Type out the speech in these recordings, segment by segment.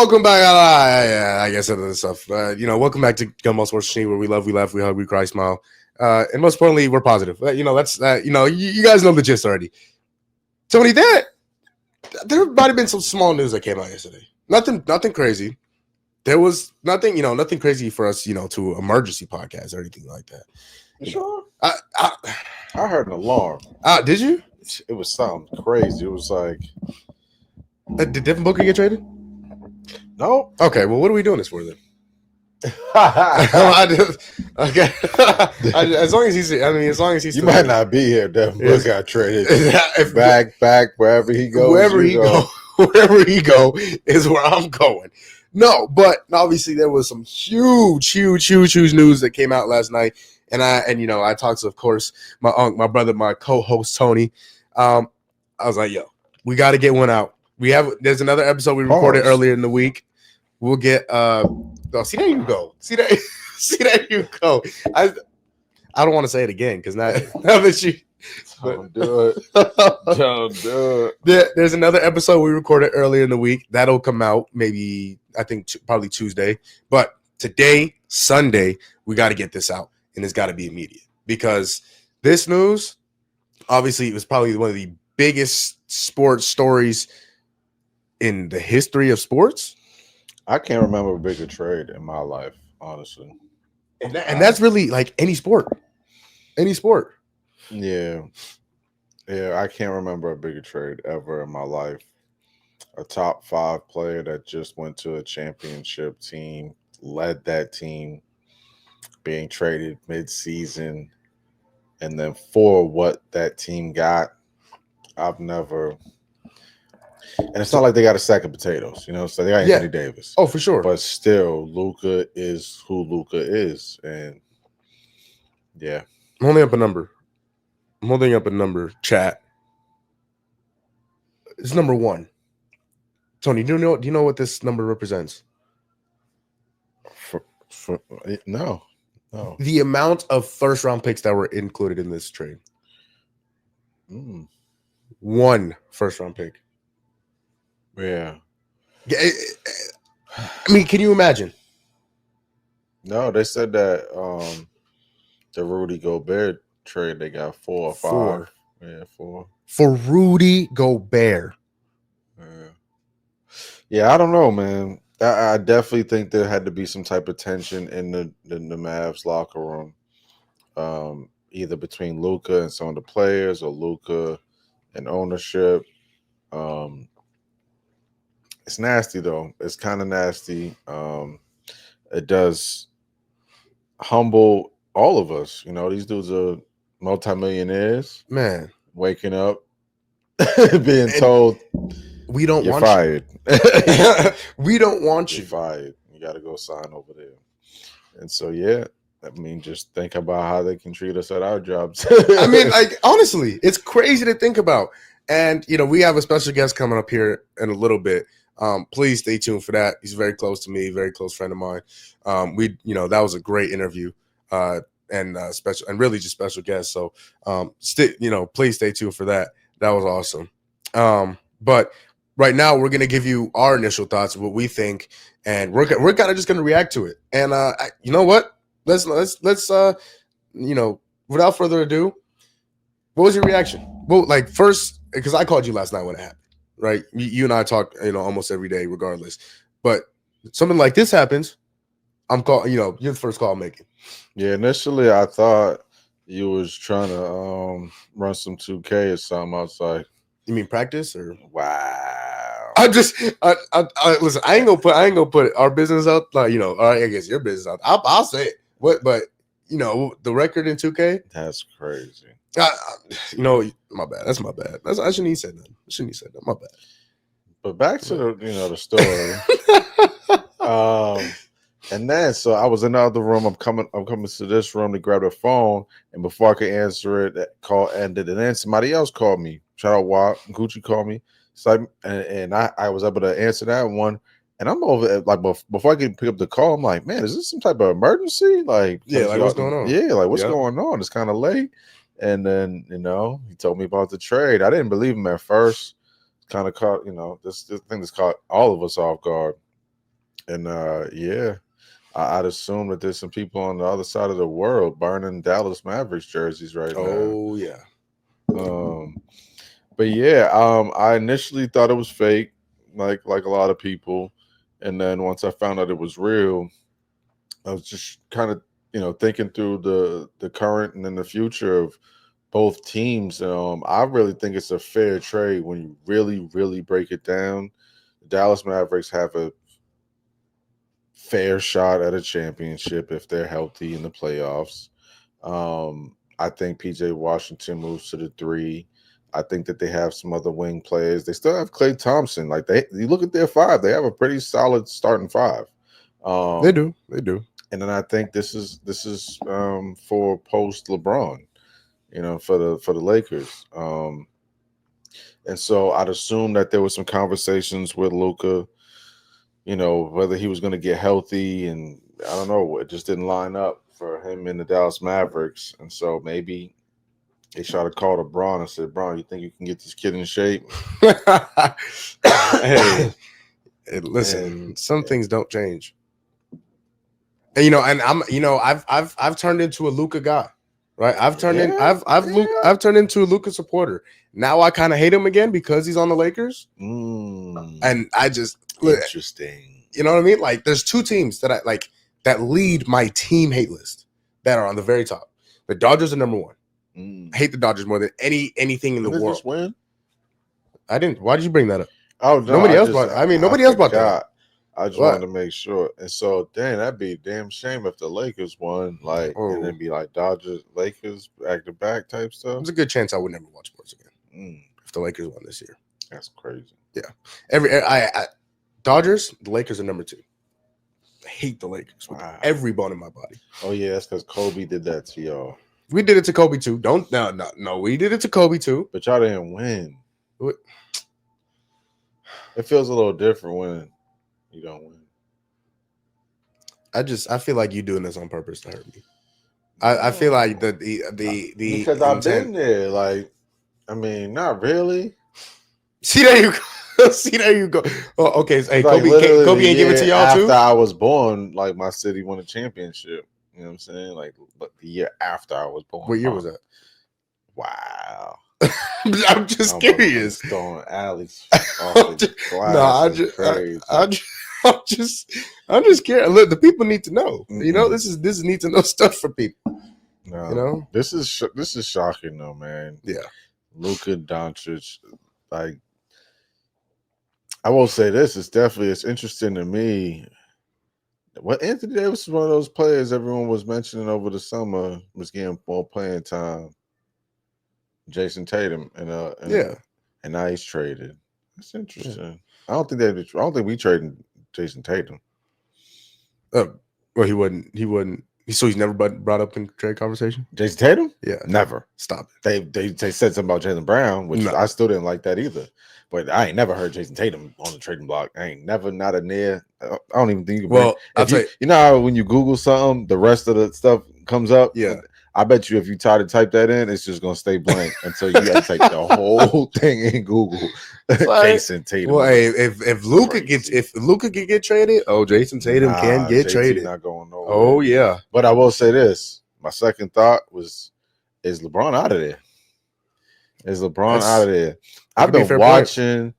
welcome back. I guess other stuff. Welcome back to Gumball Sports Machine, where we love, we laugh, we hug, we cry, smile, and most importantly, we're positive. That's you guys know the gist already. Tony, there might have been some small news that came out yesterday. Nothing crazy. There was nothing crazy for us, to emergency podcast or anything like that. You sure? I heard an alarm. Did you? It was something crazy. It was like, did Devin Booker get traded? No. Okay, well, what are we doing this for then? Okay. As long as he's You still might not be here. Devin Booker got traded. back wherever he goes. Wherever he go is where I'm going. No, but obviously there was some huge news that came out last night, and I talked to, of course, my brother, my co-host Tony. I was like, yo, we got to get one out. There's another episode we recorded earlier in the week. We'll get see, there you go. See there you go. I don't want to say it again because now that you don't do it. Don't do it. There's another episode we recorded earlier in the week. That'll come out maybe, I think, probably Tuesday. But today, Sunday, we got to get this out, and it's got to be immediate because this news, obviously, it was probably one of the biggest sports stories in the history of sports. I can't remember a bigger trade in my life, honestly. And that's really like any sport. Any sport. Yeah, I can't remember a bigger trade ever in my life. A top 5 player that just went to a championship team, led that team, being traded mid-season, and then for what that team got, I've never. And it's not like they got a sack of potatoes, so they got Anthony Davis. Oh, for sure. But still, Luka is who Luka is. And yeah. I'm holding up a number, chat. It's number 1. Tony, do you know what this number represents? No. The amount of first round picks that were included in this trade. 1 first round pick. Yeah. I mean, can you imagine? No, they said that the Rudy Gobert trade, they got 4 or 5. 4. Yeah, 4. For Rudy Gobert. Yeah, I don't know, man. I definitely think there had to be some type of tension in the Mavs locker room, either between Luka and some of the players or Luka and ownership. It's nasty, though. It's kind of nasty. It does humble all of us. These dudes are multimillionaires. Man. Waking up, being told, we don't you're want fired. We don't want You're you. fired. You got to go sign over there. And so, yeah. I mean, just think about how they can treat us at our jobs. I mean, like, honestly, it's crazy to think about. And, we have a special guest coming up here in a little bit. Please stay tuned for that. He's very close to me, very close friend of mine. That was a great interview, and special, and really just special guest. So, please stay tuned for that. That was awesome. But right now we're gonna give you our initial thoughts of what we think, and we're kind of just gonna react to it. And you know what? Let's without further ado, what was your reaction? Well, like, first, because I called you last night when it happened. Right, you and I talk, almost every day, regardless. But something like this happens, I'm calling. You're the first call I'm making. Yeah, initially I thought you was trying to run some 2K or something. I was like, you mean practice or? Wow. I listen. I ain't gonna put our business out. Like, or I guess your business out. I'll say it. But the record in 2K. That's crazy. My bad. That's my bad. I shouldn't even said that. My bad. But back to the story. And then so I was in the other room. I'm coming to this room to grab the phone, and before I could answer it, that call ended. And then somebody else called me. Shout out Walt. Gucci called me. So I was able to answer that one. And I'm over like before I could pick up the call, I'm like, man, is this some type of emergency? Like, yeah, like what's going on? Yeah, like what's going on? It's kind of late. And then, he told me about the trade. I didn't believe him at first. Kind of caught, this thing that's caught all of us off guard. And yeah, I'd assume that there's some people on the other side of the world burning Dallas Mavericks jerseys right now. Oh yeah. Um, but yeah, I initially thought it was fake, like a lot of people, and then once I found out it was real, I was just kind of thinking through the current and then the future of both teams. I really think it's a fair trade when you really break it down. The Dallas Mavericks have a fair shot at a championship if they're healthy in the playoffs. I think PJ Washington moves to the 3. I think that they have some other wing players. They still have Klay Thompson. Like you look at their 5, they have a pretty solid starting 5. They Um, do. They do. and then I think this is for post LeBron, for the Lakers. And so I'd assume that there was some conversations with Luka, whether he was going to get healthy, and I don't know, it just didn't line up for him in the Dallas Mavericks. And so maybe they tried to call to Braun and said, "Braun, you think you can get this kid in shape?" Hey, Listen, and some things don't change. And and I've turned into a Luka guy, right? yeah, yeah. I've turned into a Luka supporter. Now I kind of hate him again because he's on the Lakers, and I just Interesting. you know what I mean? Like, there's 2 teams that I like that lead my team hate list that are on the very top. The Dodgers are number 1. I hate the Dodgers more than anything in the Did they world. just win? I didn't. Why did you bring that up? Oh no, Nobody I else just brought. I mean, I nobody else brought that up. forgot. I just What? wanted to make sure. And so, dang, that'd be a damn shame if the Lakers won, like, and Oh, then be like Dodgers, Lakers back to back type stuff. there's a good chance I would never watch sports again Mm, if the Lakers won this year. that's crazy. I Dodgers, the Lakers are number 2. I hate the Lakers with Wow. every bone in my body. Oh yeah, that's because Kobe did that to y'all. We did it to Kobe too. No. We did it to Kobe too. But y'all didn't win. What? It feels a little different when you don't win. I feel like you doing this on purpose to hurt me. I feel like the because I've intent. been there. Like, I mean, not really. See, there you go. See, there you go. Oh, okay. So, hey, Like, Kobe ain't give it to y'all after too. I was born, like my city won a championship. You know what I'm saying? Like, but the year after I was born. What year was that? Wow. I'm just curious. Throwing alleys off the glass. I'm just curious. Look, the people need to know. Mm-mm. This is need to know stuff for people. No, this is shocking though, man. Yeah, Luka Doncic, like, I will say this: it's interesting to me. What Anthony Davis is one of those players everyone was mentioning over the summer was getting more playing time. Jason Tatum and now he's traded. That's interesting. Yeah. I don't think we traded Jason Tatum. Well, he wouldn't. So he's never brought up in trade conversation. Jason Tatum? Yeah, never. Stop it. They said something about Jaylen Brown, which I still didn't like that either. But I ain't never heard Jason Tatum on the trading block. I ain't never, not a near. I don't even think you can. Well, I'll tell you. You know how when you Google something, the rest of the stuff comes up. Yeah. I bet you if you try to type that in, it's just gonna stay blank until you got to type the whole thing in Google. Jason Tatum. Well, hey, if Luka can get traded, Jason Tatum can get traded. Not going nowhere. Oh yeah. But I will say this: my second thought was, is LeBron out of there? Is LeBron out of there? I've been watching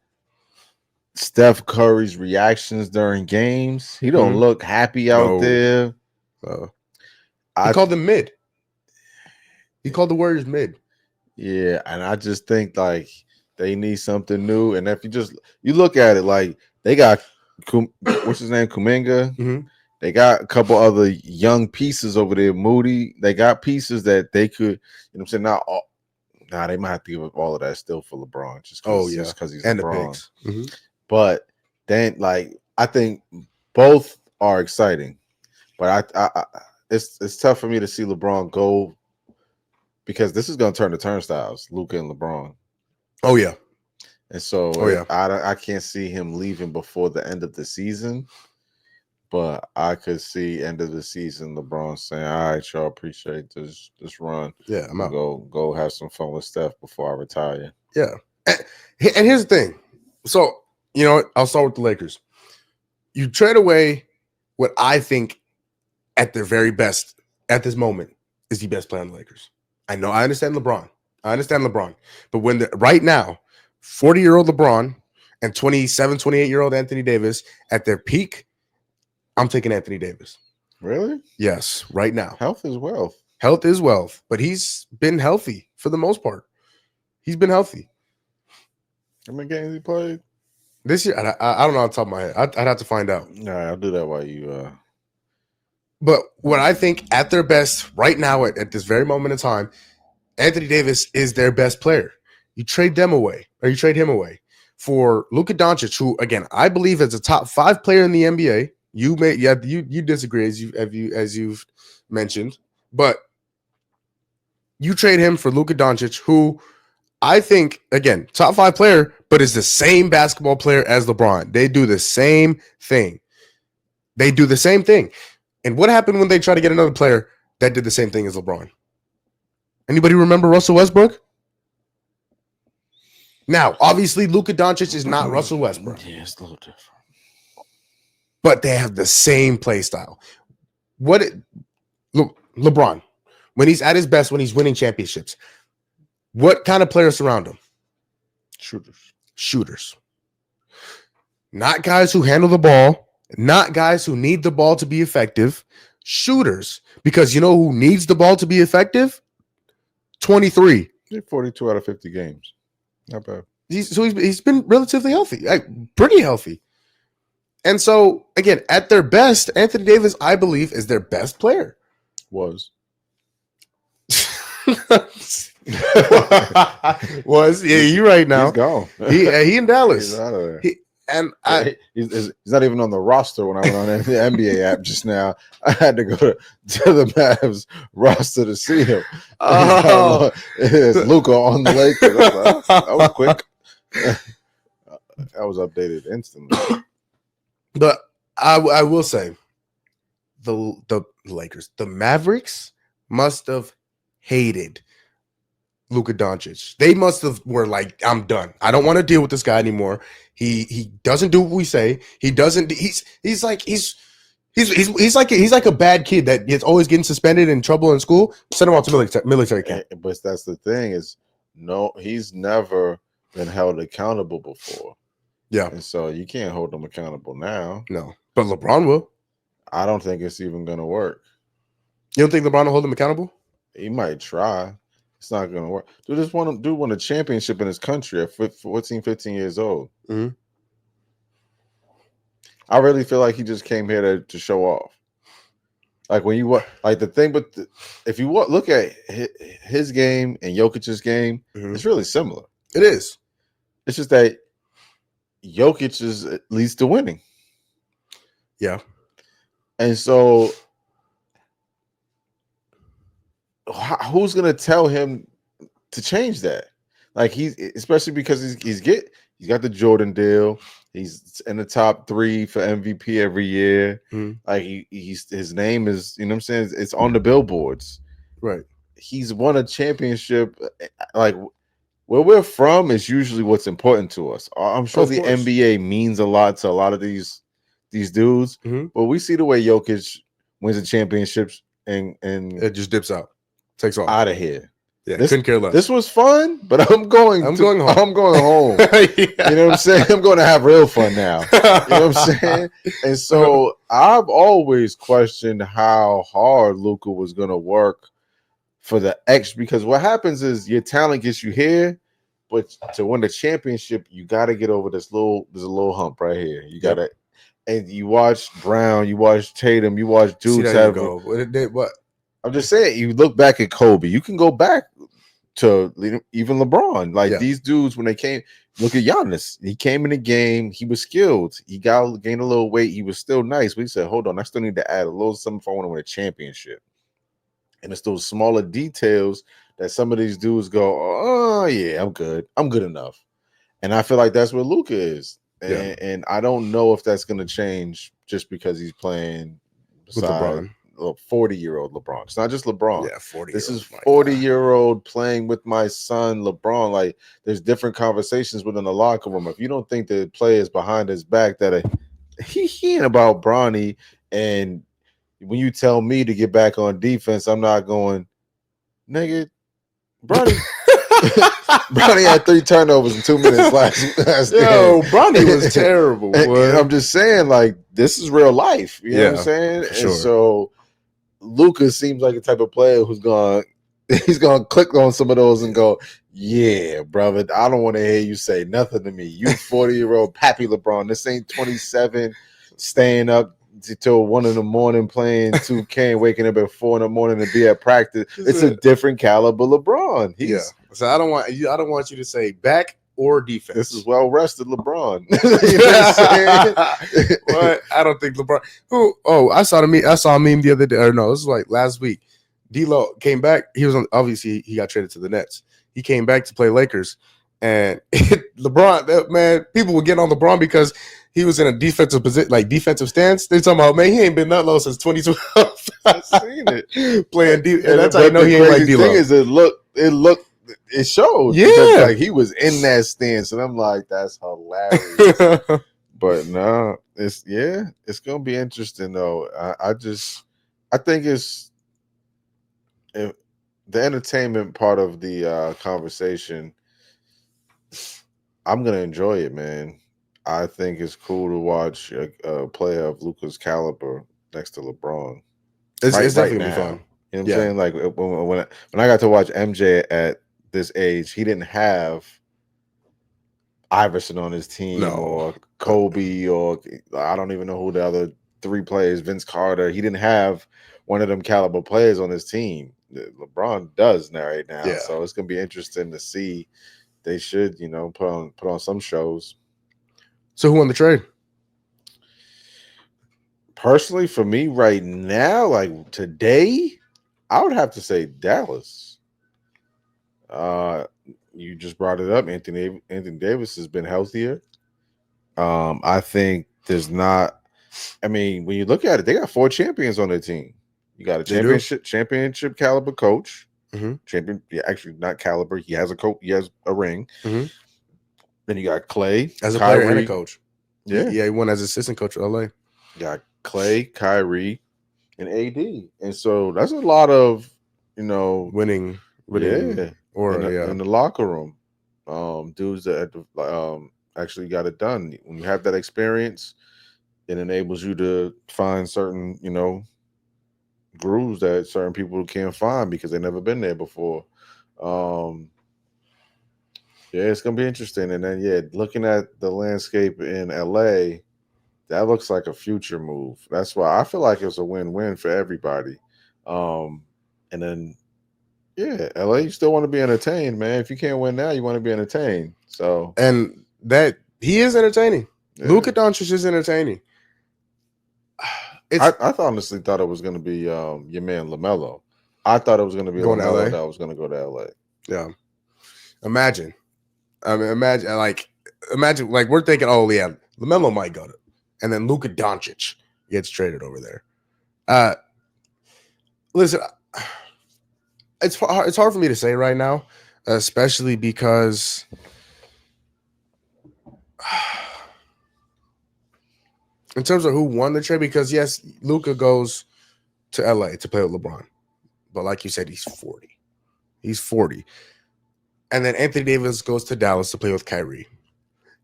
Steph Curry's reactions during games. He don't look happy out there. He called them mid. He called the Warriors mid. Yeah, and I just think like they need something new. And if you look at it, like they got what's his name, Kuminga. Mm-hmm. They got a couple other young pieces over there. Moody. They got pieces that they could. You know what I'm saying? They might have to give up all of that still for LeBron. Just because he's and LeBron. The picks. Mm-hmm. But then, like, I think both are exciting. But I it's tough for me to see LeBron go, because this is going to turn to turnstiles, Luka and LeBron. Oh yeah. And so I can't see him leaving before the end of the season. But I could see end of the season LeBron saying, "All right, y'all, appreciate this run. Yeah, I'm out. Go have some fun with Steph before I retire." Yeah. And here's the thing. So, I'll start with the Lakers. You trade away what I think at their very best at this moment is the best player on the Lakers. I know I understand LeBron. But when right now, 40-year-old LeBron and 27, 28-year-old Anthony Davis at their peak, I'm taking Anthony Davis. Really? Yes, right now. Health is wealth. Health is wealth, but he's been healthy for the most part. He's been healthy. How many games he played? This year, I don't know off the top of my head. I'd have to find out. All right, I'll do that while you. But what I think at their best right now, at this very moment in time, Anthony Davis is their best player. You trade him away for Luka Doncic, who again I believe is a top 5 player in the NBA. You disagree as you've mentioned, but you trade him for Luka Doncic, who I think again top 5 player, but is the same basketball player as LeBron. They do the same thing. And what happened when they try to get another player that did the same thing as LeBron? Anybody remember Russell Westbrook? Now, obviously, Luka Doncic is not Russell Westbrook. Yeah, it's a little different. But they have the same play style. LeBron, when he's at his best, when he's winning championships, what kind of players surround him? Shooters. Not guys who handle the ball, not guys who need the ball to be effective. Shooters. Because you know who needs the ball to be effective? 23. 42 out of 50 games. Not bad. He's been relatively healthy, like pretty healthy. And so, again, at their best, Anthony Davis, I believe, is their best player. Was. Yeah, you're right now. He's gone. He in Dallas. He's out of there. He's not even on the roster when I went on the NBA app just now. I had to go to the Mavs roster to see him. Oh. It's Luka on the Lakers. That was quick. I was updated instantly. But I will say, the Lakers, the Mavericks must have hated Luka Doncic. They must have were like, I'm done. I don't want to deal with this guy anymore. He doesn't do what we say. He doesn't. He's like a bad kid that is always getting suspended in trouble in school. Send him out to military camp. But that's the thing is, no, he's never been held accountable before. Yeah, and so you can't hold him accountable now. No, but LeBron will. I don't think it's even going to work. You don't think LeBron will hold him accountable? He might try. It's not going to work. Dude won a championship in his country at 14, 15 years old. Mm-hmm. I really feel like he just came here to show off. Like when you like the thing, but if you look at his game and Jokic's game, it's really similar. It is. It's just that Jokic leads to winning. Yeah. And so who's going to tell him to change that? Like especially because he's got the Jordan deal. He's in the top 3 for MVP every year. Like his name is, you know what I'm saying? It's on the billboards. Right. He's won a championship. Like where we're from is usually what's important to us. I'm sure the NBA means a lot to a lot of these dudes, but we see the way Jokic wins the championships and it just dips out, takes off out of here. Yeah, couldn't care less. This was fun, but I'm going home. I'm going home. Yeah. You know what I'm saying? I'm going to have real fun now. You know what I'm saying? And so I've always questioned how hard Luka was going to work for the X, because what happens is your talent gets you here, but to win the championship, you got to get over there's a little hump right here. You got to, and you watch Brown, you watch Tatum, you watch dudes have. What? I'm just saying, you look back at Kobe, you can go back to even LeBron. Like these dudes, when they came, look at Giannis. He came in the game, he was skilled. He gained a little weight. He was still nice. But he said, hold on, I still need to add a little something if I want to win a championship. And it's those smaller details that some of these dudes go, oh, yeah, I'm good. I'm good enough. And I feel like that's what Luka is. And I don't know if that's going to change just because he's playing with LeBron. 40-year-old LeBron. It's not just LeBron. Yeah, 40. This is 40-year-old playing with my son LeBron. Like there's different conversations within the locker room. If you don't think the players behind his back that he ain't about Bronny. And when you tell me to get back on defense, I'm not going, nigga. Bronny Bronny had 3 turnovers in 2 minutes last game. Yo, Bronny was terrible. Boy. I'm just saying, like, this is real life. You know what I'm Yeah, saying? for And sure. so Luka seems like a type of player who's he's gonna click on some of those and go, yeah, brother, I don't want to hear you say nothing to me. You 40-year-old Pappy LeBron. This ain't 27 staying up till 1 a.m. playing 2K and waking up at 4 a.m. to be at practice. It's a different caliber LeBron. So I don't want you to say back or defense. This is well rested LeBron. You know what I'm saying? But I don't think LeBron. I saw a meme the other day. Or no, this was like last week. D'Lo came back. He was obviously he got traded to the Nets. He came back to play Lakers, and LeBron, man, people were getting on LeBron because he was in a defensive position, like defensive stance. They talking about, man, he ain't been that low since 2012. I've seen it Playing D, and that's how you know he ain't like D'Lo. Thing is, it showed. Yeah, because, like, he was in that stance, and I'm like, that's hilarious. But no, it's gonna be interesting though. I think if the entertainment part of the conversation, I'm gonna enjoy it, man. I think it's cool to watch a player of Luka's caliber next to LeBron. It's definitely gonna be fun. You know what I'm saying? Like when I got to watch MJ at this age, he didn't have Iverson on his team or Kobe or I don't even know who the other 3 players, Vince Carter. He didn't have one of them caliber players on his team. LeBron does now right now. Yeah. So it's gonna be interesting to see. They should, put on some shows. So who won the trade? Personally, for me right now, like today, I would have to say Dallas. You just brought it up. Anthony Davis has been healthier. I think there's not. I mean, when you look at it, they got 4 champions on their team. You got a championship caliber coach. Mm-hmm. Champion, actually not caliber. He has a coach. He has a ring. Mm-hmm. Then you got Clay as a Kyrie, player and a coach. Yeah, he won as assistant coach of LA. You got Clay, Kyrie, and AD, and so that's a lot of winning. Yeah, in the locker room, dudes that actually got it done. When you have that experience, it enables you to find certain grooves that certain people can't find because they've never been there before. Yeah, it's gonna be interesting. And then looking at the landscape in LA, that looks like a future move. That's why I feel like it's a win-win for everybody. And then LA, you still want to be entertained, man. If you can't win now, you want to be entertained. So and that he is entertaining. Yeah. Luka Doncic is entertaining. I honestly thought it was going to be your man LaMelo. I thought it was going to be LaMelo that was going to go to LA. Yeah. Imagine like we're thinking, oh yeah, LaMelo might go to, and then Luka Doncic gets traded over there. Listen, it's hard for me to say right now, especially because in terms of who won the trade, because yes, Luka goes to LA to play with LeBron, but like you said, he's 40. He's 40. And then Anthony Davis goes to Dallas to play with Kyrie.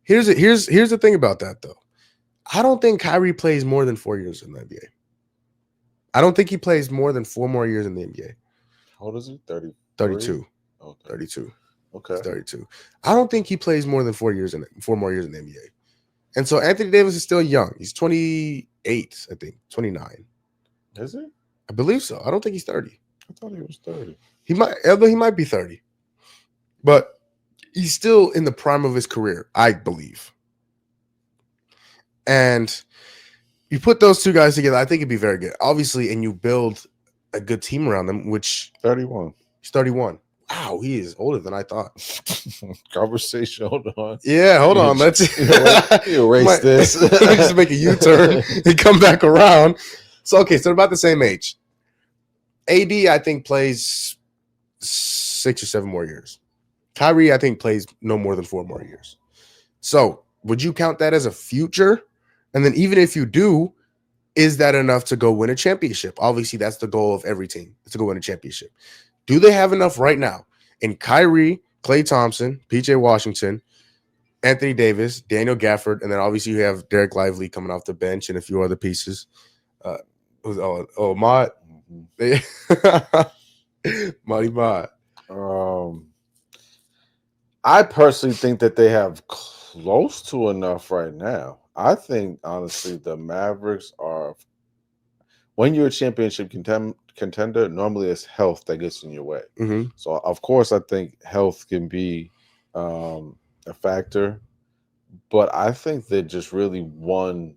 Here's the thing about that, though. I don't think Kyrie plays more than 4 years in the NBA. I don't think he plays more than 4 more years in the NBA. How old is he? 32. Okay. 32. Okay. He's 32. I don't think he plays more than 4 more years in the NBA. And so Anthony Davis is still young. He's 28, I think. 29. Is he? I believe so. I don't think he's 30. I thought he was 30. He might be 30. But he's still in the prime of his career, I believe. And you put those 2 guys together, I think it'd be very good. Obviously, and you build a good team around them, which 31. He's 31. Wow, he is older than I thought. Conversation, hold on. Yeah, hold on. Let's erase this. Just make a U-turn and come back around. So they're about the same age. AD, I think, plays 6 or 7 more years. Kyrie, I think, plays no more than 4 more years. So would you count that as a future? And then even if you do, is that enough to go win a championship? Obviously, that's the goal of every team, is to go win a championship. Do they have enough right now? In Kyrie, Klay Thompson, PJ Washington, Anthony Davis, Daniel Gafford, and then obviously you have Derek Lively coming off the bench and a few other pieces. Mott. Mhm. Marty Mott. Um, I personally think that they have close to enough right now. I think honestly the Mavericks are, when you're a championship contender, normally it's health that gets in your way. Mm-hmm. So of course I think health can be a factor, but I think they're just really one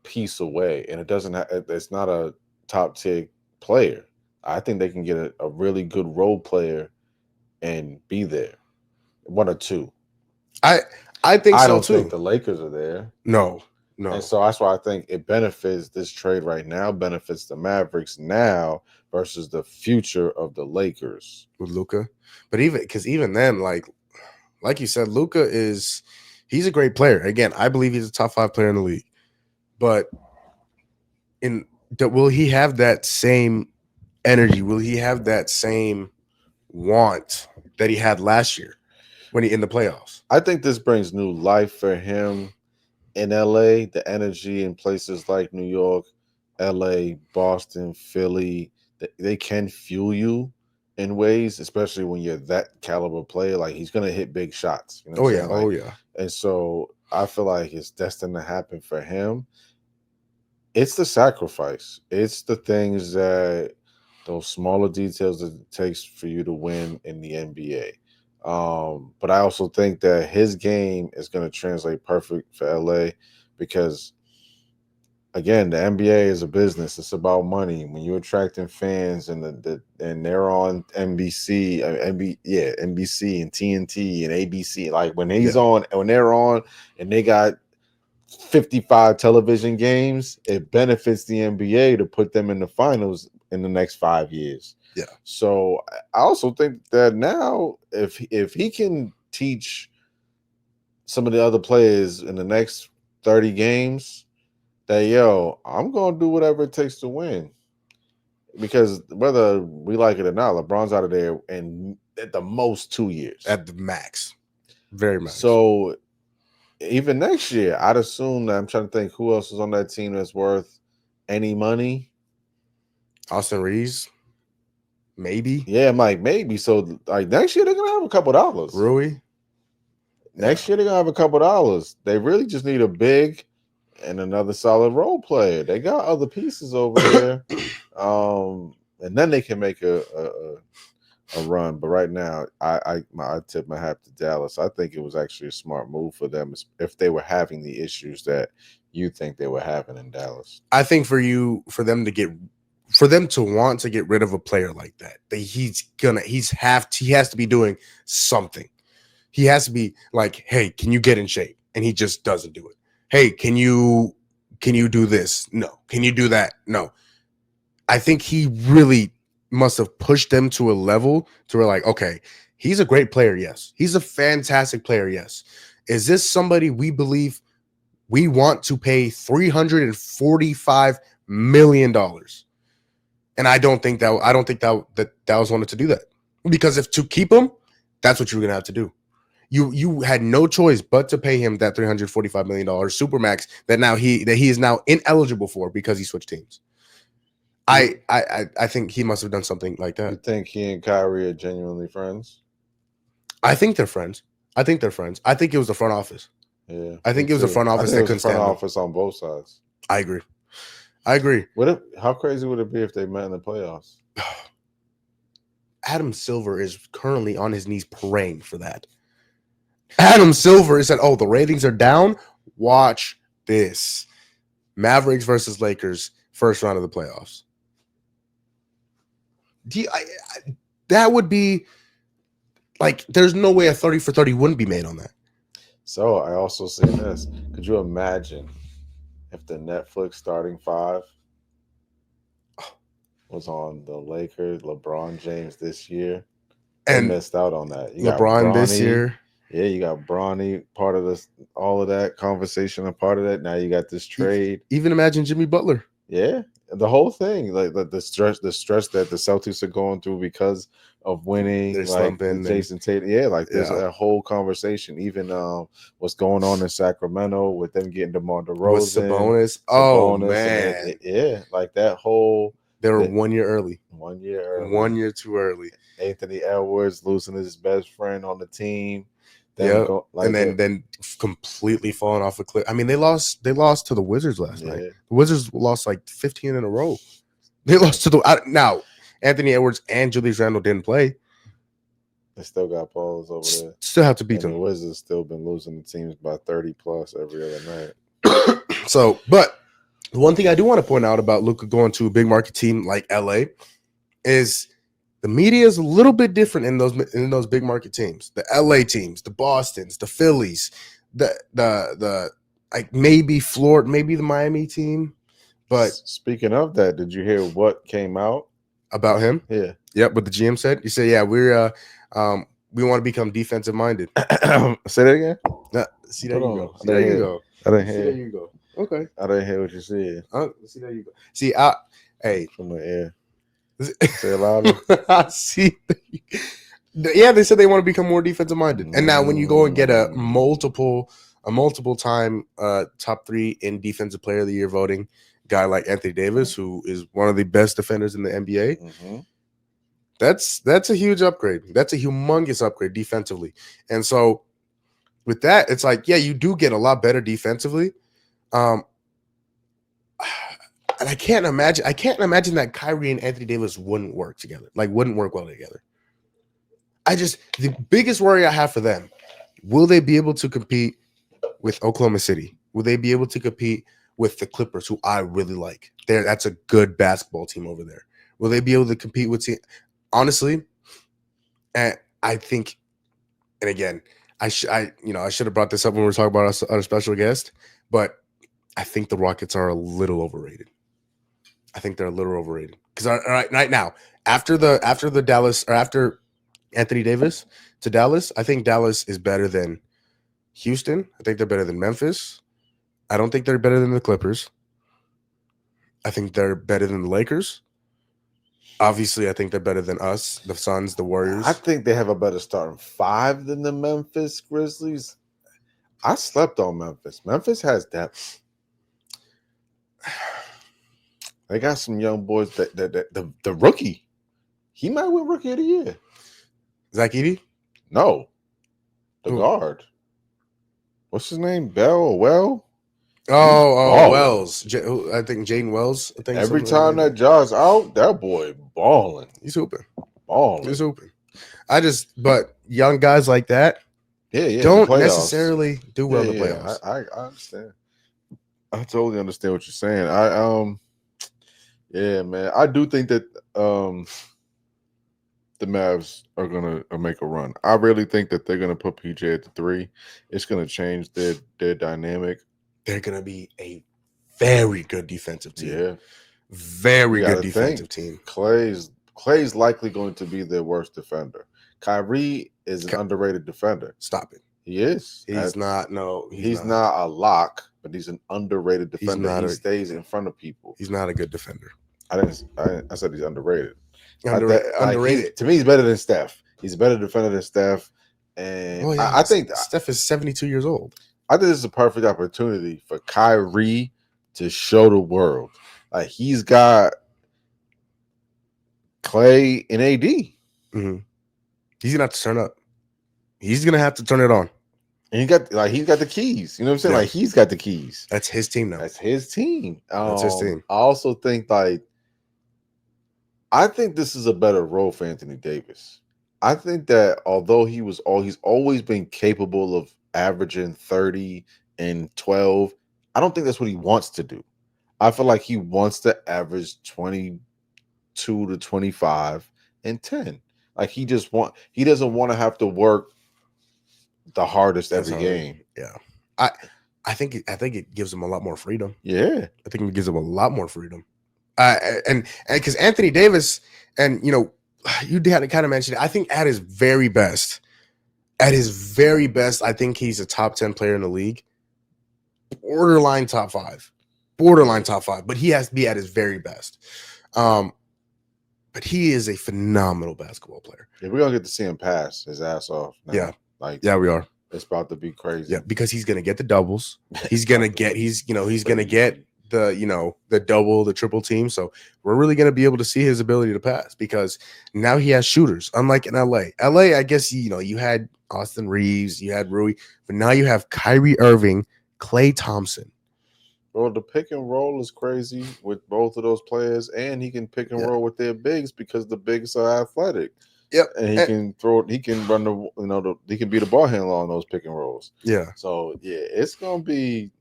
piece away, and it doesn't. It's not a top tier player. I think they can get a really good role player and be there, one or two. I I think I so don't think too. the Lakers are there. No, And no. so that's why I think it benefits, this trade right now benefits the Mavericks now versus the future of the Lakers. With Luka. But even then, like you said, Luka he's a great player. Again, I believe he's a top 5 player in the league. But in will he have that same energy? Will he have that same want that he had last year when he in the playoffs? I think this brings new life for him in LA. The energy in places like New York, LA, Boston, Philly, they can fuel you in ways, especially when you're that caliber player. Like, he's gonna hit big shots. You know what Oh I'm yeah, saying? oh Like, yeah. and so I feel like it's destined to happen for him. It's the sacrifice. It's the things that, those smaller details that it takes for you to win in the NBA. But I also think that his game is going to translate perfect for LA because, again, the NBA is a business. It's about money. When you're attracting fans and and they're on NBC, NBC and TNT and ABC. Like, Yeah. when they're on, and they got 55 television games, it benefits the NBA to put them in the finals in the next 5 years. Yeah. So I also think that now, if he can teach some of the other players in the next 30 games that, yo, I'm gonna do whatever it takes to win. Because whether we like it or not, LeBron's out of there in at the most 2 years. At the max. Very max. So even next year, I'd assume that, I'm trying to think who else is on that team that's worth any money. Austin Reeves, maybe. Yeah, I'm like, maybe. So like next year they're gonna have a couple dollars. Rui. Yeah. Next year they're gonna have a couple dollars. They really just need a big and another solid role player. They got other pieces over there, and then they can make a run. But right now, I tip my hat to Dallas. I think it was actually a smart move for them if they were having the issues that you think they were having in Dallas. I think for them to want to get rid of a player like that he has to be doing something. He has to be like, hey, can you get in shape? And he just doesn't do it. Hey, can you do this? No. Can you do that? No. I think he really must have pushed them to a level to where, like, okay, he's a great player, yes. He's a fantastic player, yes. Is this somebody we believe we want to pay $345 million? And I don't think that was wanted to do that. Because if to keep him, that's what you were gonna have to do. You had no choice but to pay him that $345 million supermax that he is now ineligible for because he switched teams. I think he must have done something like You that. think he and Kyrie are genuinely friends? I think they're friends. I think it was the front office. Yeah, I me think it was the too. front I office think it that was the couldn't front stand him. office on both sides. I agree. I agree. How crazy would it be if they met in the playoffs? Adam Silver is currently on his knees praying for that. Adam Silver said, "Oh, the ratings are down. Watch this: Mavericks versus Lakers, first round of the playoffs." That would be like, there's no way a 30 for 30 wouldn't be made on that. So I also seen this. Could you imagine if the Netflix starting five was on the Lakers, LeBron James this year? They And missed out on that. You got LeBron this Bronny, year. Yeah, you got Bronny part of this, all of that conversation, a part of that. Now you got this trade. Even imagine Jimmy Butler. Yeah, the whole thing, like the stress that the Celtics are going through because of winning, They're like the slumping. Jason Tatum. Yeah, like there's Yeah. a whole conversation. Even what's going on in Sacramento with them getting DeMar With DeRozan, Sabonis. Oh, Sabonis, man. yeah, like that whole They were that 1 year early. 1 year early. 1 year too early. Anthony Edwards losing his best friend on the team. Yeah, and then completely falling off a cliff. I mean, they lost to the Wizards last night. The Wizards lost like 15 in a row. They lost to now. Anthony Edwards and Julius Randle didn't play. They still got balls over there. Still have to beat them. The Wizards still been losing the teams by 30 plus every other night. So, but the one thing I do want to point out about Luka going to a big market team like LA is the media is a little bit different in those big market teams. The LA teams, the Bostons, the Phillies, the like maybe Florida, maybe the Miami team. But speaking of that, did you hear what came out about him? Yeah. Yep. What the GM said? He said, "Yeah, we want to become defensive minded." Say that again. See, there you go. See, there you go. I didn't hear. There you go. Okay. I didn't hear what you said. See, there you go. See, hey, from the air. Say it louder. See, yeah, they said they want to become more defensive minded. And now, when you go and get a multiple time top 3 in defensive player of the year voting guy like Anthony Davis, who is one of the best defenders in the NBA, that's a huge upgrade. That's a humongous upgrade defensively. And so, with that, it's like, yeah, you do get a lot better defensively. And I can't imagine that Kyrie and Anthony Davis wouldn't work together, wouldn't work well together. The biggest worry I have for them, will they be able to compete with Oklahoma City? Will they be able to compete with the Clippers, who I really like? That's a good basketball team over there. Will they be able to compete with honestly? And I think, and again, I should have brought this up when we were talking about our special guest, but I think the Rockets are a little overrated. I think they're a little overrated because right now, after the Dallas, or after Anthony Davis to Dallas, I think Dallas is better than Houston. I think they're better than Memphis. I don't think they're better than the Clippers. I think they're better than the Lakers. Obviously, I think they're better than us, the Suns, the Warriors. I think they have a better starting 5 than the Memphis Grizzlies. I slept on Memphis. Memphis has depth. They got some young boys. The rookie, he might win Rookie of the Year. Zach Edey? No, the guard. What's his name? Bell or Well? Wells. I think Jaden Wells. I think every time that jaw's out, that boy balling. He's hooping. Balling. He's hooping. But young guys like that, yeah, don't necessarily do well in the playoffs. I understand. I totally understand what you're saying. Yeah, man. I do think that the Mavs are gonna make a run. I really think that they're gonna put PJ at the 3. It's gonna change their dynamic. They're gonna be a very good defensive team. Yeah, very good defensive team. Clay's likely going to be their worst defender. Kyrie is an underrated defender. Stop it. He is. He's not a lock, but he's an underrated defender. He stays in front of people. He's not a good defender. I said he's underrated. Underrated. To me, he's better than Steph. He's a better defender than Steph. And I think Steph is 72 years old. I think this is a perfect opportunity for Kyrie to show the world. Like, he's got Clay and AD. Mm-hmm. He's gonna have to turn up. He's gonna have to turn it on. And he's got the keys. You know what I'm saying? Yeah. Like, he's got the keys. That's his team now. That's his team. That's his team. I also think I think this is a better role for Anthony Davis. I think that although he's always been capable of averaging 30 and 12, I don't think that's what he wants to do. I feel like he wants to average 22 to 25 and 10. Like, he doesn't want to have to work the hardest every game. Yeah. I think it gives him a lot more freedom. Yeah. I think it gives him a lot more freedom. And because Anthony Davis, and you had to kind of mention it, I think at his very best, At his very best, I think he's a top 10 player in the league. Borderline top 5. But he has to be at his very best. But he is a phenomenal basketball player. Yeah, we're gonna get to see him pass his ass off now. Yeah, we are. It's about to be crazy. Yeah, because he's gonna get the doubles. He's gonna get the double, the triple team. So we're really gonna be able to see his ability to pass because now he has shooters. Unlike in LA. LA, I guess you had Austin Reeves, you had Rui, but now you have Kyrie Irving, Klay Thompson. Well, the pick and roll is crazy with both of those players, and he can pick and roll with their bigs because the bigs are athletic. Yep, and he can throw. He can run he can be the ball handler on those pick and rolls. Yeah. So yeah, it's gonna be.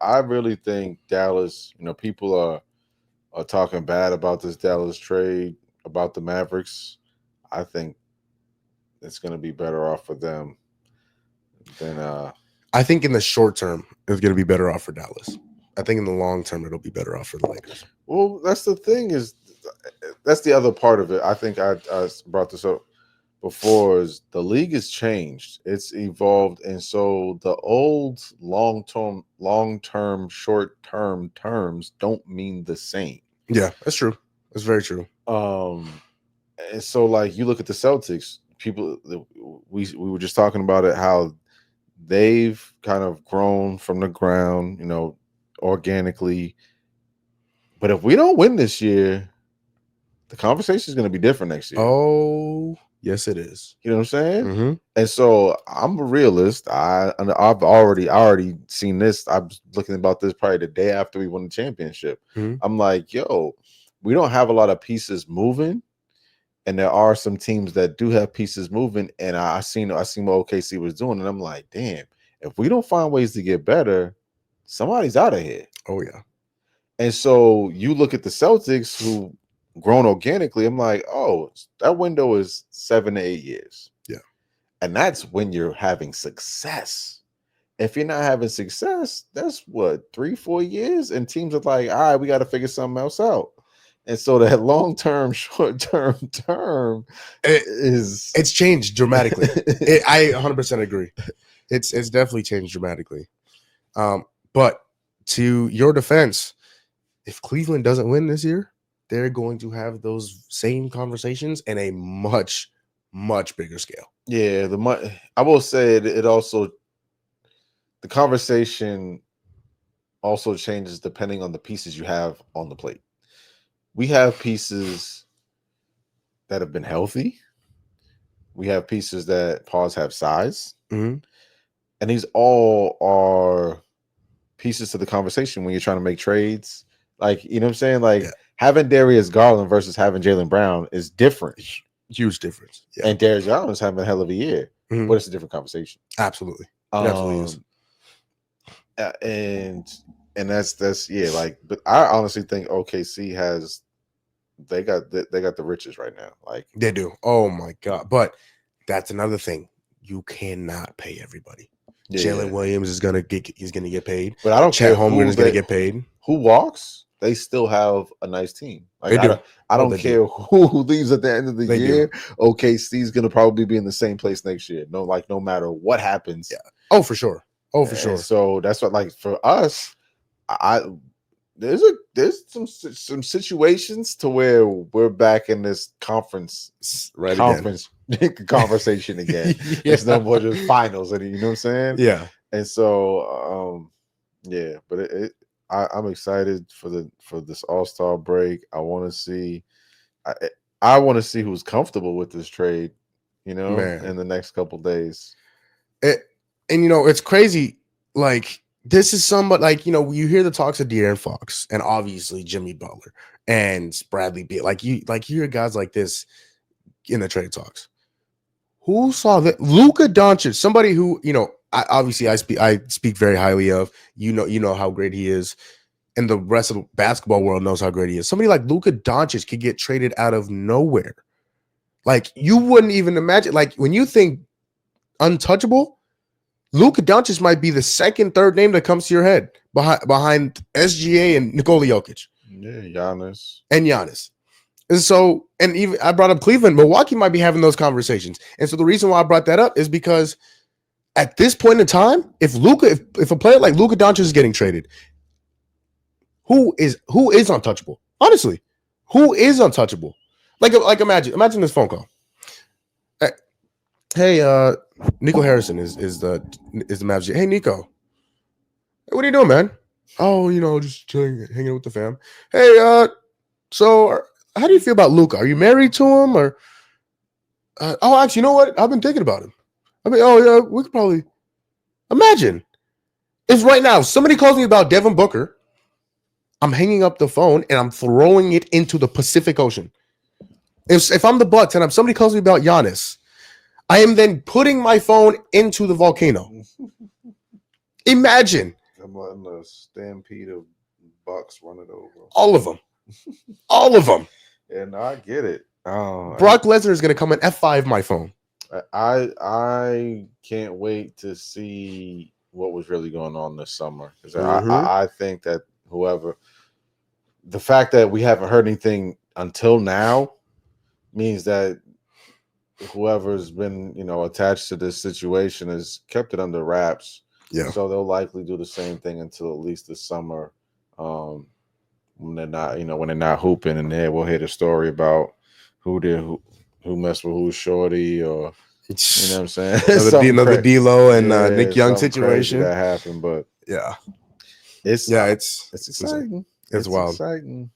I really think Dallas. People are talking bad about this Dallas trade about the Mavericks. I think it's gonna be better off for them than. I think in the short term, it's gonna be better off for Dallas. I think in the long term, it'll be better off for the Lakers. Well, that's the thing that's the other part of it. I think I brought this up before is the league has changed. It's evolved. And so the old long-term, short-term terms don't mean the same. Yeah, that's true. That's very true. And so like you look at the Celtics, people, we were just talking about it, how they've kind of grown from the ground, organically. But if we don't win this year, the conversation is going to be different next year. Oh, yes, it is. You know what I'm saying? Mm-hmm. And so I'm a realist. I've already seen this. I was looking about this probably the day after we won the championship. Mm-hmm. I'm like, yo, we don't have a lot of pieces moving, and there are some teams that do have pieces moving. And I seen what OKC was doing, and I'm like, damn, if we don't find ways to get better, somebody's out of here. Oh yeah. And so you look at the Celtics who grown organically. I'm like, oh, that window is 7 to 8 years. Yeah. And that's when you're having success. If you're not having success, that's what, 3-4 years? And teams are like, all right, we got to figure something else out. And so that long-term, short-term term it's changed dramatically. I 100% agree. It's definitely changed dramatically. But to your defense, if Cleveland doesn't win this year, they're going to have those same conversations in a much, much bigger scale. Yeah, I will say it also, the conversation also changes depending on the pieces you have on the plate. We have pieces that have been healthy. We have pieces that have size. Mm-hmm. And these all are pieces to the conversation when you're trying to make trades. Like, you know what I'm saying? Like, having Darius Garland versus having Jaylen Brown is different. Huge difference. Yeah. And Darius Garland is having a hell of a year, but it's a different conversation. Absolutely. It absolutely is. And that's like, but I honestly think OKC they got the riches right now. Like, they do. Oh my God. But that's another thing. You cannot pay everybody. Yeah. Jalen Williams is gonna get paid. But I don't care. Chet Holmgren is gonna get paid. Who walks? They still have a nice team. Like, they do. I don't care who leaves at the end of the year. OKC is gonna probably be in the same place next year. No matter what happens. Yeah. Oh, for sure. Sure. So that's what, like, for us, there's some situations to where we're back in this conference conversation again. Yeah. It's no more just finals, and you know what I'm saying? Yeah. And so, but I'm excited for this All-Star break. I want to see, I want to see who's comfortable with this trade, in the next couple days. And it's crazy. Like, this is somebody, like, you hear the talks of De'Aaron Fox and obviously Jimmy Butler and Bradley Beal. Like you hear guys like this in the trade talks. Who saw that? Luka Doncic, somebody who, I speak very highly of. You know how great he is, and the rest of the basketball world knows how great he is. Somebody like Luka Doncic could get traded out of nowhere. Like, you wouldn't even imagine. Like, when you think untouchable, Luka Doncic might be the second, third name that comes to your head behind SGA and Nikola Jokic. Yeah, Giannis. And Giannis. And so, and even I brought up Cleveland, Milwaukee might be having those conversations. And so the reason why I brought that up is because at this point in time, if a player like Luka Doncic is getting traded, who is untouchable? Honestly, who is untouchable? Like imagine this phone call. Hey, Nico Harrison is the Mavs. Hey, Nico, hey, what are you doing, man? Oh, just chilling, hanging out with the fam. Hey, so how do you feel about Luca? Are you married to him, or oh, actually, you know what? I've been thinking about him. I mean, oh yeah, we could probably imagine if right now somebody calls me about Devin Booker, I'm hanging up the phone and I'm throwing it into the Pacific Ocean. If I'm the Bucks and somebody calls me about Giannis, I am then putting my phone into the volcano. Imagine. I'm letting the stampede of Bucks run it over. All of them. All of them. And I get it. Brock Lesnar is going to come and F5 my phone. I can't wait to see what was really going on this summer. Because I think that the fact that we haven't heard anything until now means that whoever's been, attached to this situation has kept it under wraps. Yeah. So they'll likely do the same thing until at least the summer. When they're not, when they're not hooping, and then we'll hear the story about who messed with who's shorty, or you know what I'm saying? Another D'Lo and Nick Young situation that happened, but yeah, it's exciting. It's wild. Exciting.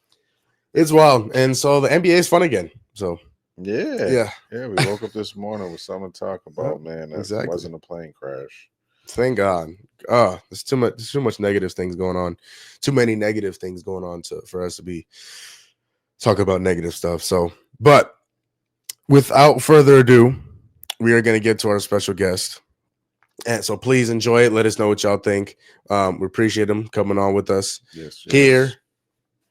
It's wild, and so the NBA is fun again. So yeah. We woke up this morning with something to talk about, man. That wasn't a plane crash. Thank God. There's too much negative things going on. Too many negative things going on for us to be talking about negative stuff. So, but without further ado, we are going to get to our special guest. And so please enjoy it. Let us know what y'all think. We appreciate him coming on with us. Yes. Here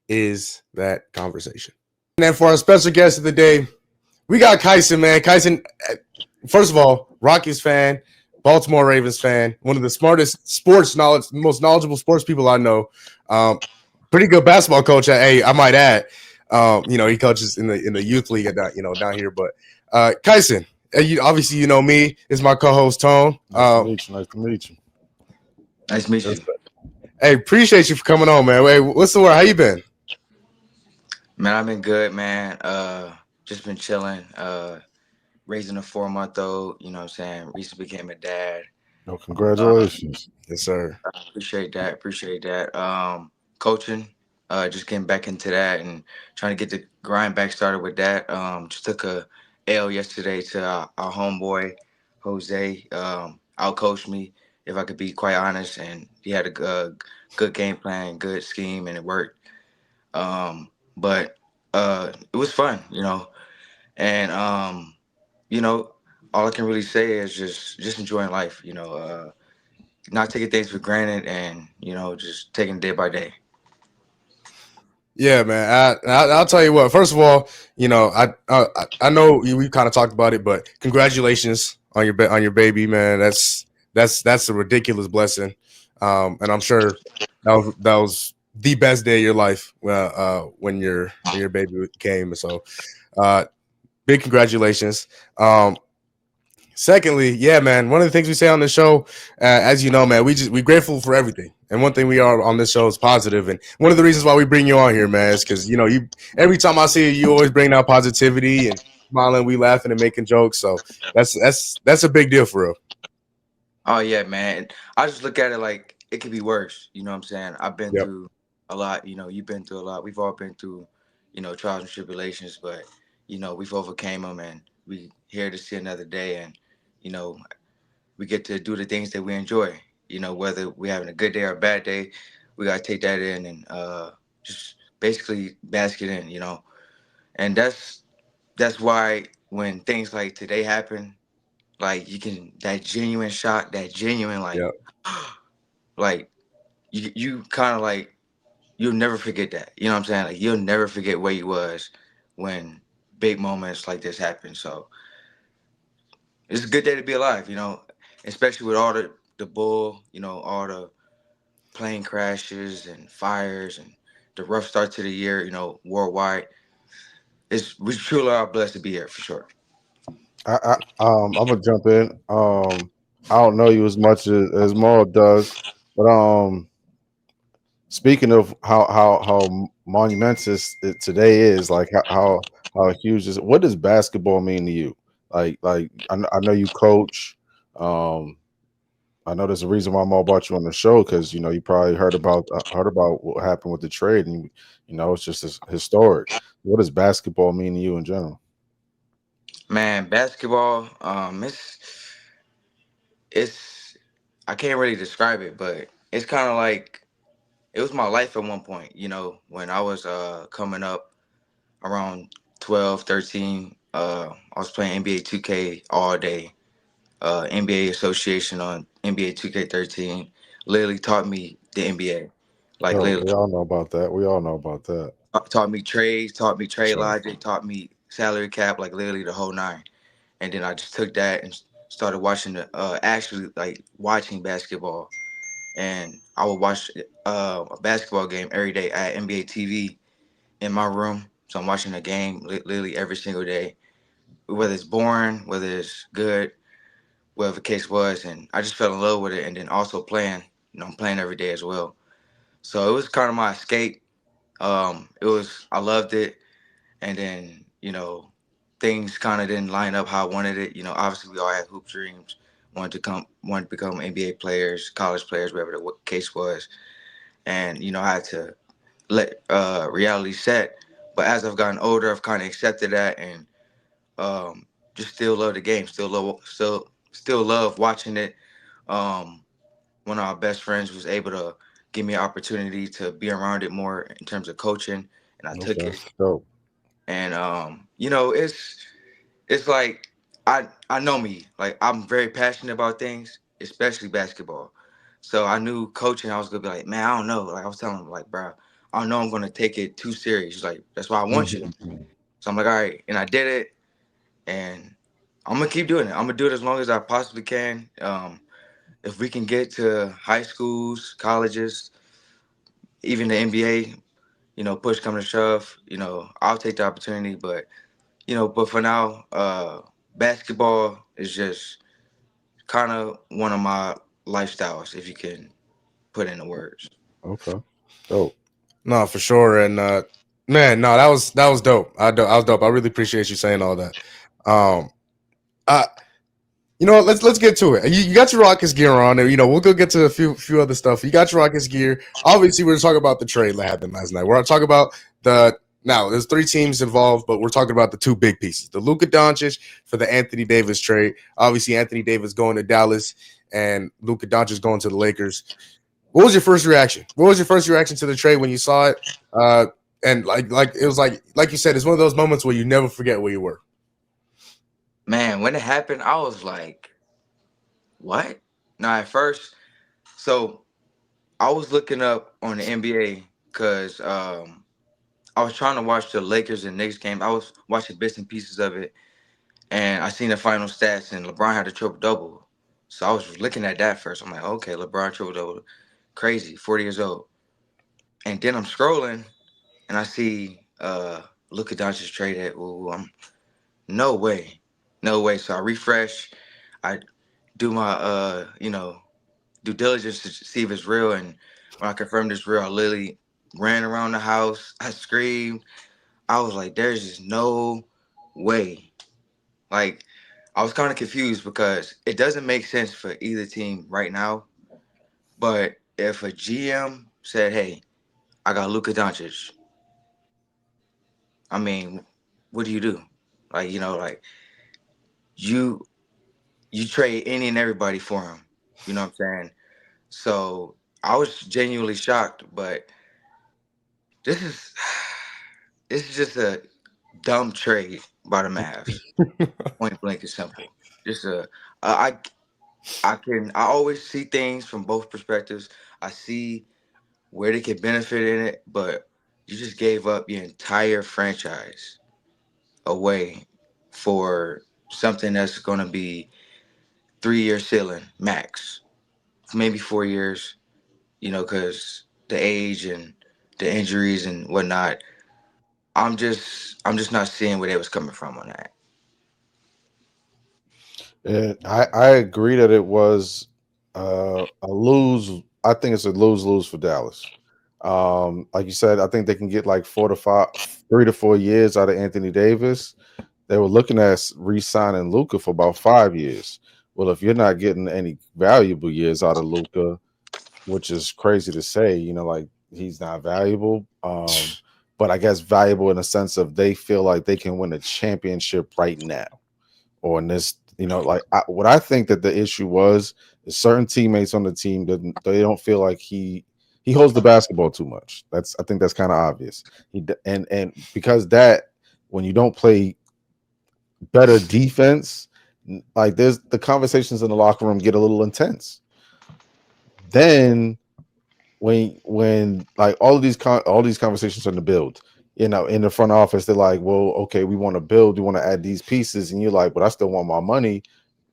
is that conversation. And then for our special guest of the day, we got Kyson, man. Kyson, first of all, Rockies fan, Baltimore Ravens fan, one of the smartest most knowledgeable sports people I know. Pretty good basketball coach. I might add. He coaches in the youth league down here. But Kyson, obviously you know me. Is my co-host Tone. Nice to meet you. Nice to meet you. Hey, appreciate you for coming on, man. Hey, what's the word? How you been? Man, I've been good, man. Just been chilling. Raising a 4-month-old, you know what I'm saying? Recently became a dad. Oh, congratulations. Yes, sir. Appreciate that. Coaching, just getting back into that and trying to get the grind back started with that. Just took a L yesterday to our homeboy, Jose. Outcoached me, if I could be quite honest, and he had a good game plan, good scheme, and it worked. But it was fun, and all I can really say is just enjoying life, not taking things for granted, and just taking day by day. Yeah, man. I'll tell you what. First of all, I know we kind of talked about it, but congratulations on your baby, man. That's a ridiculous blessing, and I'm sure that was the best day of your life when your baby came. So, big congratulations. Secondly, yeah, man. One of the things we say on the show, as you know, man, we're grateful for everything. And one thing we are on this show is positive. And one of the reasons why we bring you on here, man, is because you every time I see you always bring out positivity and smiling, we laughing and making jokes. So that's a big deal for real. Oh yeah, man. I just look at it like it could be worse. You know what I'm saying? I've been through a lot. You've been through a lot. We've all been through, trials and tribulations, but we've overcame them, and we here to see another day, and you know, we get to do the things that we enjoy. Whether we're having a good day or a bad day, we gotta take that in and just basically bask it in. And that's why when things like today happen, like you can that genuine shock, that genuine Yep. like you kind of like you'll never forget that. You know what I'm saying? Like you'll never forget where you was when big moments like this happen. So it's a good day to be alive, especially with all the bull, all the plane crashes and fires and the rough start to the year, worldwide. we truly are blessed to be here for sure. I'm gonna jump in. I don't know you as much as Maul does, but speaking of how monumentous today is, like how huge is it? What does basketball mean to you? I know you coach. Um, I know there's a reason why Maul brought you on the show because you probably heard about what happened with the trade, and it's just historic. What does basketball mean to you in general? Man, basketball, it's I can't really describe it, but it's kind of like it was my life at one point. When I was coming up around 12, 13, I was playing NBA 2K all day. NBA Association on NBA 2K13 literally taught me the NBA. Like Oh, literally we all know about that. We all know about that. taught me trades, taught me trade Sure. logic, taught me salary cap, like literally the whole nine. And then I just took that and started watching actually like watching basketball. And I would watch a basketball game every day at NBA TV in my room. So I'm watching a game literally every single day, whether it's boring, whether it's good, whatever the case was. And I just fell in love with it. And then also playing, I'm playing every day as well. So it was kind of my escape. I loved it. And then, things kind of didn't line up how I wanted it. Obviously we all had hoop dreams, wanted to become NBA players, college players, whatever the case was. And, I had to let reality set. But as I've gotten older, I've kind of accepted that and um, just still love the game. Still love watching it. Um, One of our best friends was able to give me an opportunity to be around it more in terms of coaching, and I took Okay. it. Dope. And it's like I know me. Like I'm very passionate about things, especially basketball. So I knew coaching, I was gonna be like, man, I don't know. Like I was telling him, like, bro, I don't know I'm gonna take it too serious. He's like, that's why I want you. Mhm. So I'm like, all right, and I did it, and I'm gonna keep doing it. I'm gonna do it as long as I possibly can. If we can get to high schools, colleges, even the NBA, push come to shove, I'll take the opportunity. But for now, basketball is just kind of one of my lifestyles, if you can put in the words. Okay. Dope. No, for sure. And man, no, that was dope. I was dope. I really appreciate you saying all that. Um, I You know what? Let's get to it. You got your Rockets gear on, and we'll go get to a few other stuff. You got your Rockets gear. Obviously, we're talking about the trade that happened last night. We're talking about the now. There's three teams involved, but we're talking about the two big pieces: the Luka Doncic for the Anthony Davis trade. Obviously, Anthony Davis going to Dallas, and Luka Doncic going to the Lakers. What was your first reaction? What was your first reaction to the trade when you saw it? And like it was like you said, it's one of those moments where you never forget where you were. Man, when it happened, I was like, what? Now, at first, so I was looking up on the NBA because I was trying to watch the Lakers and Knicks game. I was watching bits and pieces of it, and I seen the final stats, and LeBron had a triple double. So I was looking at that first. I'm like, okay, LeBron triple double, crazy, 40 years old. And then I'm scrolling, and I see Luka Doncic traded. Ooh, no way, no way. So I refresh. I do my due diligence to see if it's real, and when I confirmed it's real, I literally ran around the house. I screamed. I was like, "There's just no way." Like, I was kind of confused because it doesn't make sense for either team right now. But if a GM said, "Hey, I got Luka Doncic," I mean, what do you do? Like, like you you trade any and everybody for him. You know what I'm saying? So I was genuinely shocked, but this is this is just a dumb trade by the Mavs. Point blank and simple. Just I always see things from both perspectives. I see where they could benefit in it, but you just gave up your entire franchise away for something that's going to be 3 year ceiling max, maybe 4 years. Because the age and the injuries and whatnot. I'm just not seeing where they was coming from on that. And I agree that it was a lose. I think it's a lose for Dallas. Like you said, I think they can get like 3 to 4 years out of Anthony Davis. They were looking at re-signing Luka for about 5 years. Well, if you're not getting any valuable years out of Luka, which is crazy to say, like he's not valuable. But I guess valuable in the sense of they feel like they can win a championship right now or in this, like what I think that the issue was is certain teammates on the team they don't feel like he holds the basketball too much. I think that's kind of obvious. And because that when you don't play better defense, like there's the conversations in the locker room get a little intense. Then when like all these conversations on the build, in the front office, they're like, well, okay, we want to build, we want to add these pieces, and you're like, but I still want my money.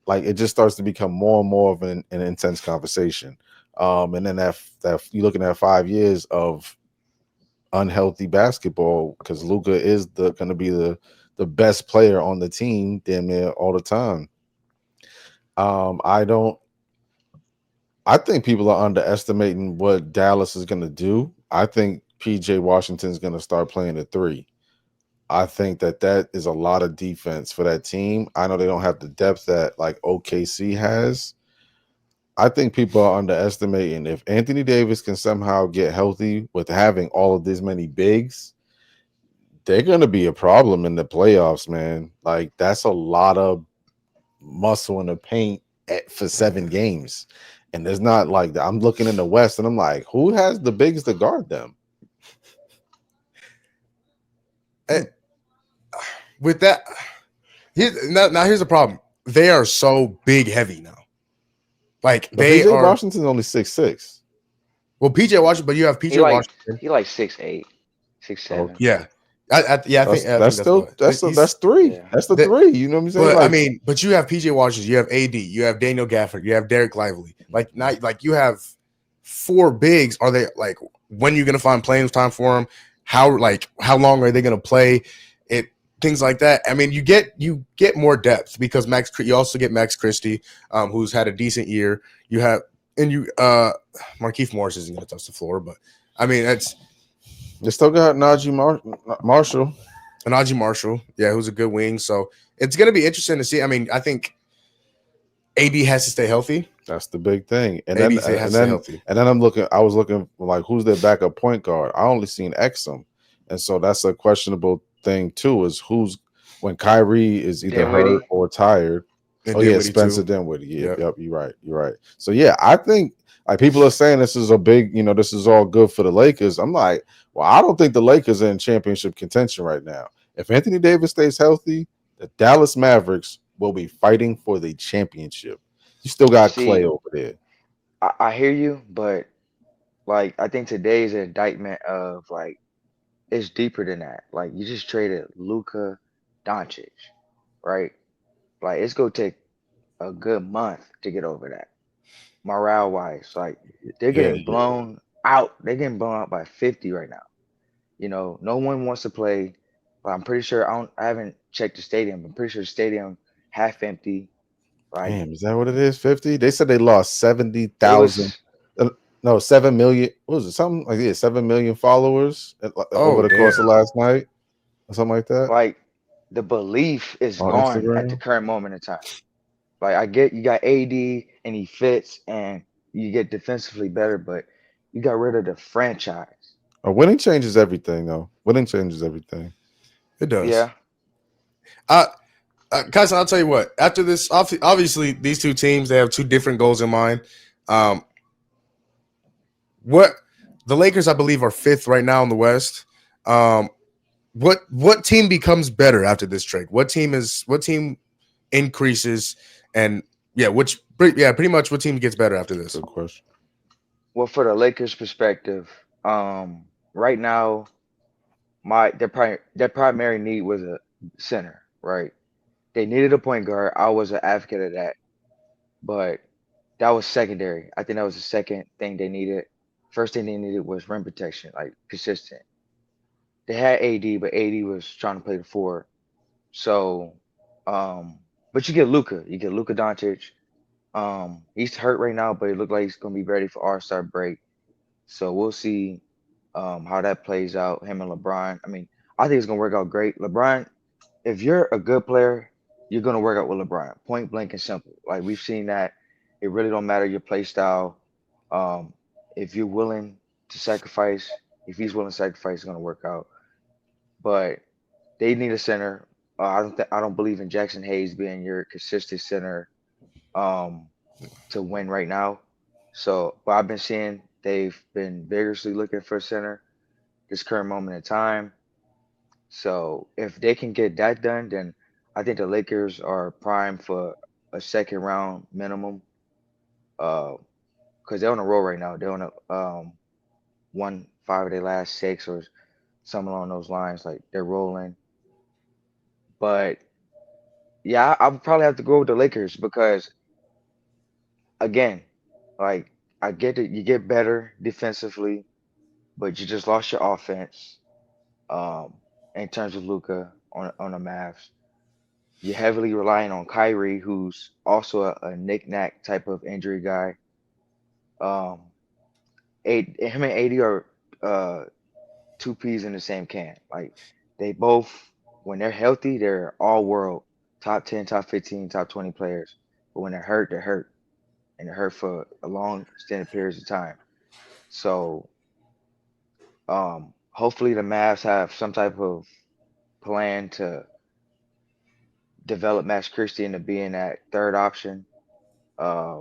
Like it just starts to become more and more of an intense conversation. And then that you're looking at 5 years of unhealthy basketball because Luka is going to be the best player on the team damn near all the time. I don't. I think people are underestimating what Dallas is going to do. I think PJ Washington is going to start playing at 3. I think that is a lot of defense for that team. I know they don't have the depth that like OKC has. I think people are underestimating if Anthony Davis can somehow get healthy with having all of these many bigs, they're going to be a problem in the playoffs, man. Like that's a lot of muscle in the paint for 7 games. And there's not like I'm looking in the West and I'm like, who has the biggest to guard them? With that, here's the problem. They are so big heavy now. Like But they PJ are. Washington's only 6'6". Well, PJ Washington, but you have He PJ like Washington. he like 6'8", 6'7". Okay. Yeah, I think That's that's still what that's he's. 3. Yeah. That's the That, 3. You know what I'm saying? but I Like mean, but you have PJ Washington, you have AD, you have Daniel Gafford, you have Derek Lively. Like not like you have 4 bigs. Are they like when you're gonna find playing time for them? How long are they gonna play? It things like that. I mean, you get more depth because you also get Max Christie, who's had a decent year. You have and you Markieff Morris isn't gonna touch the floor, but I mean that's they still got Marshall. Najee Marshall, yeah, who's a good wing. So it's gonna be interesting to see. I mean, I think AD has to stay healthy. That's the big thing. And AD then has to and stay then healthy. and then I was looking like who's their backup point guard. I only seen Exum. And so that's a questionable thing too, is who's when Kyrie is either hurt Dinwiddie. or tired. And Oh yeah, Dinwiddie Spencer too. Dinwiddie. Yep, Yep. yep, you're right. You're right. So yeah, I think like people are saying this is a big, this is all good for the Lakers. I'm like, well, I don't think the Lakers are in championship contention right now. If Anthony Davis stays healthy, the Dallas Mavericks will be fighting for the championship. You still got Clay See, over there. I hear you, but like I think today's an indictment of like it's deeper than that. Like you just traded Luka Doncic, right? Like it's gonna take a good month to get over that. Morale wise, like they're Yeah, getting yeah. blown out. They're getting blown out by 50 right now. No one wants to play. But I'm pretty sure I haven't checked the stadium. I'm pretty sure the stadium half empty. Like Damn, is that what it is? 50? They said they lost it 70,000. was No, 7 million. What was it? Something like 7 million followers over Oh the course of damn. last night or something like that like the belief is on gone at the Instagram. current moment in time. Like I get you got AD and he fits and you get defensively better, but you got rid of the franchise. Winning changes everything, though. Winning changes everything. It does. Yeah. Uh, Kyson, I'll tell you what. After this, obviously, these two teams they have two different goals in mind. Um, what the Lakers, I believe, are 5th right now in the West. Um, what team becomes better after this trade? What team increases and pretty much what team gets better after this? Good question. Well, for the Lakers perspective, right now their primary need was a center, right? They needed a point guard. I was an advocate of that, but that was secondary. I think that was the second thing they needed. First thing they needed was rim protection, like consistent. they had AD, but AD was trying to play the four. So, um, but you get Luka Doncic. He's hurt right now, but it looked like he's gonna be ready for All-Star break. So we'll see how that plays out. Him and LeBron. I mean, I think it's gonna work out great. LeBron, if you're a good player, you're gonna work out with LeBron. Point blank and simple. Like we've seen that. It really don't matter your play style. Um, if you're willing to sacrifice, if he's willing to sacrifice, it's gonna work out. But they need a center. I don't believe in Jackson Hayes being your consistent center um, to win right now. So, but I've been seeing they've been vigorously looking for a center this current moment in time. So, if they can get that done, then I think the Lakers are primed for a second round minimum. Because they're on a roll right now. They're on a won five of their last six or something along those lines. Like they're rolling. But yeah, I would probably have to go with the Lakers because again, like I get that you get better defensively, but you just lost your offense. Um, in terms of Luca on the Mavs, you're heavily relying on Kyrie, who's also a knick-knack type of injury guy. Um, him and AD are uh two peas in the same can. Like they both, when they're healthy, they're all world, top 10, top 15, top 20 players. But when they're hurt, and they're hurt for a long extended periods of time. So hopefully the Mavs have some type of plan to develop Max Christie into being that third option. Uh,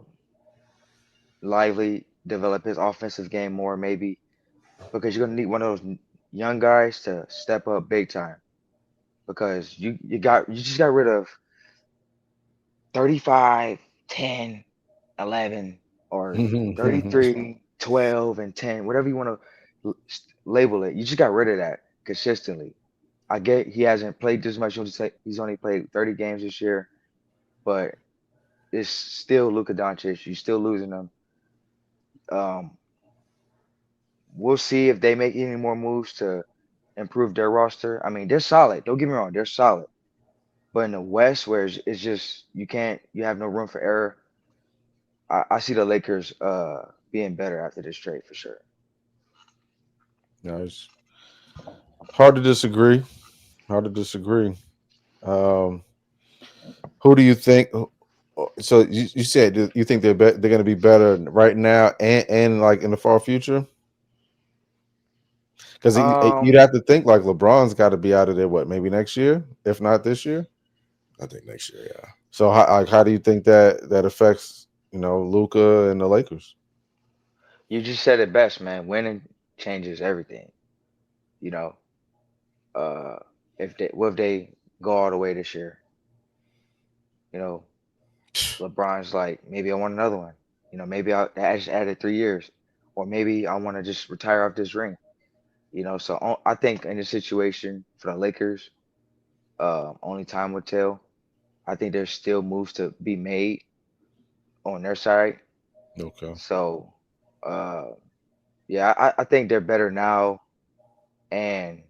Lively develop his offensive game more, maybe because you're gonna need one of those young guys to step up big time. Because you just got rid of 35, 10, 11, or 33, 12, and 10, whatever you want to label it. You just got rid of that consistently. I get he hasn't played this much. He's only played 30 games this year, but it's still Luka Doncic. You're still losing them. Um, we'll see if they make any more moves to improve their roster. I mean, they're solid. Don't get me wrong, they're solid. But in the West, where it's just you have no room for error. I see the Lakers being better after this trade for sure. Nice. Hard to disagree. Hard to disagree. Um, who do you think? So you said you think they're going to be better right now and like in the far future? Because you'd Um, have to think like LeBron's got to be out of there. What, maybe next year, if not this year? I think next year, yeah. So how do you think that affects Luka and the Lakers? you just said it best, man. Winning changes everything. You know, uh, if they what if they go all the way this year? You know, LeBron's like, maybe I want another one. Maybe I just added 3 years, or maybe I want to just retire off this ring. So I think in this situation for the Lakers, only time will tell. I think there's still moves to be made on their side. Okay. So, uh, yeah, I think they're better now and